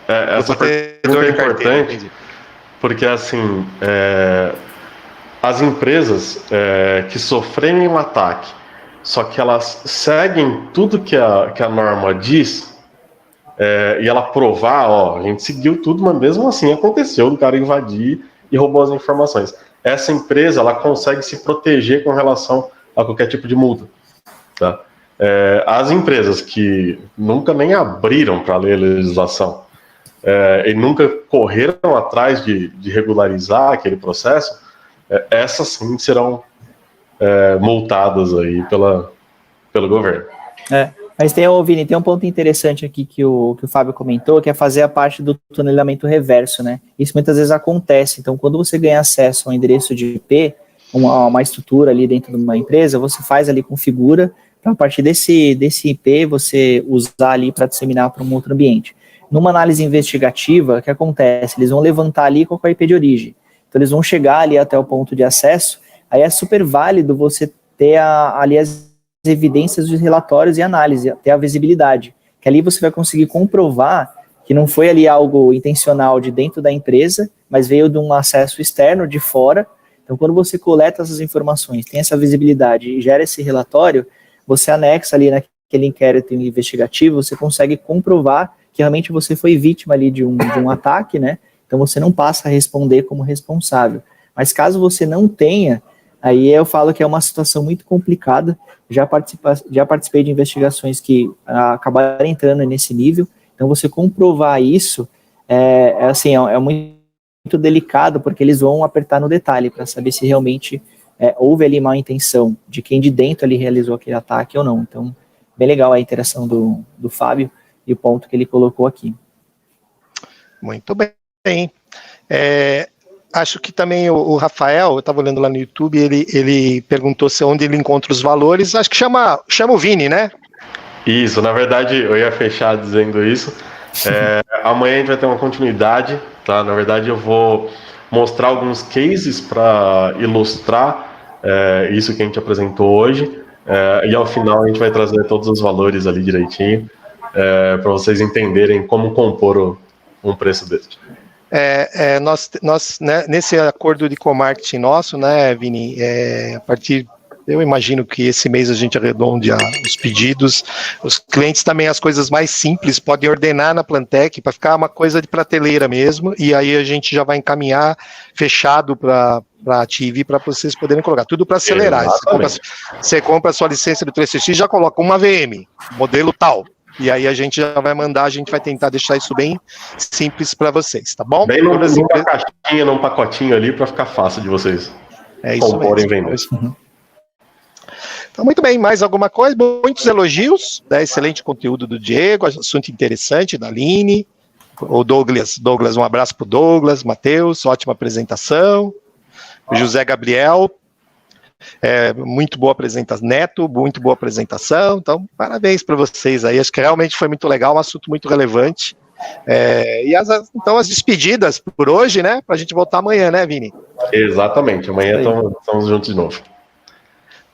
Essa pergunta é importante, porque assim, as empresas que sofrem um ataque, só que elas seguem tudo que a norma diz, e ela provar, a gente seguiu tudo, mas mesmo assim aconteceu do cara invadir e roubou as informações. Essa empresa, ela consegue se proteger com relação a qualquer tipo de multa. Tá? As empresas que nunca nem abriram para ler a legislação e nunca correram atrás de regularizar aquele processo, essas sim serão multadas aí pelo governo. Mas Vini, tem um ponto interessante aqui que o Fábio comentou, que é fazer a parte do tunelamento reverso, né? Isso muitas vezes acontece. Então, quando você ganha acesso a um endereço de IP, uma estrutura ali dentro de uma empresa, você faz ali, configura para a partir desse IP você usar ali para disseminar para um outro ambiente. Numa análise investigativa, o que acontece? Eles vão levantar ali qual é o IP de origem. Então eles vão chegar ali até o ponto de acesso, aí é super válido você ter ali as evidências dos relatórios e análise, até a visibilidade, que ali você vai conseguir comprovar que não foi ali algo intencional de dentro da empresa, mas veio de um acesso externo, de fora. Então, quando você coleta essas informações, tem essa visibilidade e gera esse relatório, você anexa ali naquele inquérito investigativo, você consegue comprovar que realmente você foi vítima ali de um ataque, né? Então, você não passa a responder como responsável. Mas caso você não tenha, aí eu falo que é uma situação muito complicada. Já participei de investigações que acabaram entrando nesse nível. Então, você comprovar isso é muito delicado, porque eles vão apertar no detalhe para saber se realmente houve ali má intenção de quem de dentro ali realizou aquele ataque ou não. Então, bem legal a interação do Fábio e o ponto que ele colocou aqui. Muito bem. Acho que também o Rafael, eu estava olhando lá no YouTube, ele perguntou onde ele encontra os valores. Acho que chama o Vini, né? Isso, na verdade, eu ia fechar dizendo isso. Amanhã a gente vai ter uma continuidade, tá? Na verdade, eu vou mostrar alguns cases para ilustrar isso que a gente apresentou hoje. E ao final a gente vai trazer todos os valores ali direitinho, para vocês entenderem como compor um preço desse. Nós né, nesse acordo de co-marketing nosso, né, Vini, a partir... Eu imagino que esse mês a gente arredonde os pedidos. Os clientes também, as coisas mais simples, podem ordenar na Plantec para ficar uma coisa de prateleira mesmo, e aí a gente já vai encaminhar fechado para a TV para vocês poderem colocar. Tudo para acelerar. Você compra a sua licença do 3CX, já coloca uma VM, modelo tal. E aí a gente já vai mandar, a gente vai tentar deixar isso bem simples para vocês, tá bom? Bem numa caixinha, num pacotinho ali, para ficar fácil de vocês comporem e vender. Então, muito bem, mais alguma coisa? Muitos elogios, né? Excelente conteúdo do Diego, assunto interessante da Aline, o Douglas, um abraço para o Douglas, Matheus, ótima apresentação, o José Gabriel, muito boa apresentação, Neto, muito boa apresentação, então parabéns para vocês aí, acho que realmente foi muito legal, um assunto muito relevante. Então as despedidas por hoje, né, para a gente voltar amanhã, né, Vini? Exatamente, amanhã estamos juntos de novo.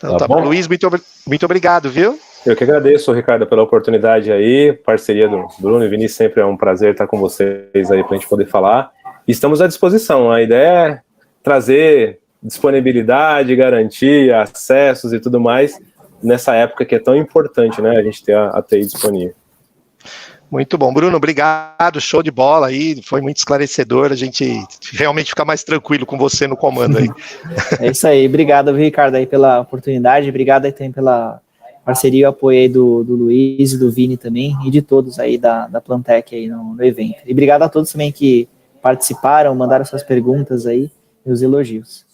Então, tá bom. Luiz, muito obrigado, viu? Eu que agradeço, Ricardo, pela oportunidade aí, parceria do Bruno e Vinícius, sempre é um prazer estar com vocês aí para a gente poder falar. Estamos à disposição, a ideia é trazer disponibilidade, garantia, acessos e tudo mais, nessa época que é tão importante, né, a gente ter a TI disponível. Muito bom, Bruno, obrigado, show de bola aí, foi muito esclarecedor, a gente realmente fica mais tranquilo com você no comando aí. É isso aí, obrigado, Ricardo, aí pela oportunidade, obrigado aí também pela parceria e apoio aí do Luiz e do Vini também, e de todos aí da Plantec aí no evento. E obrigado a todos também que participaram, mandaram suas perguntas aí e os elogios.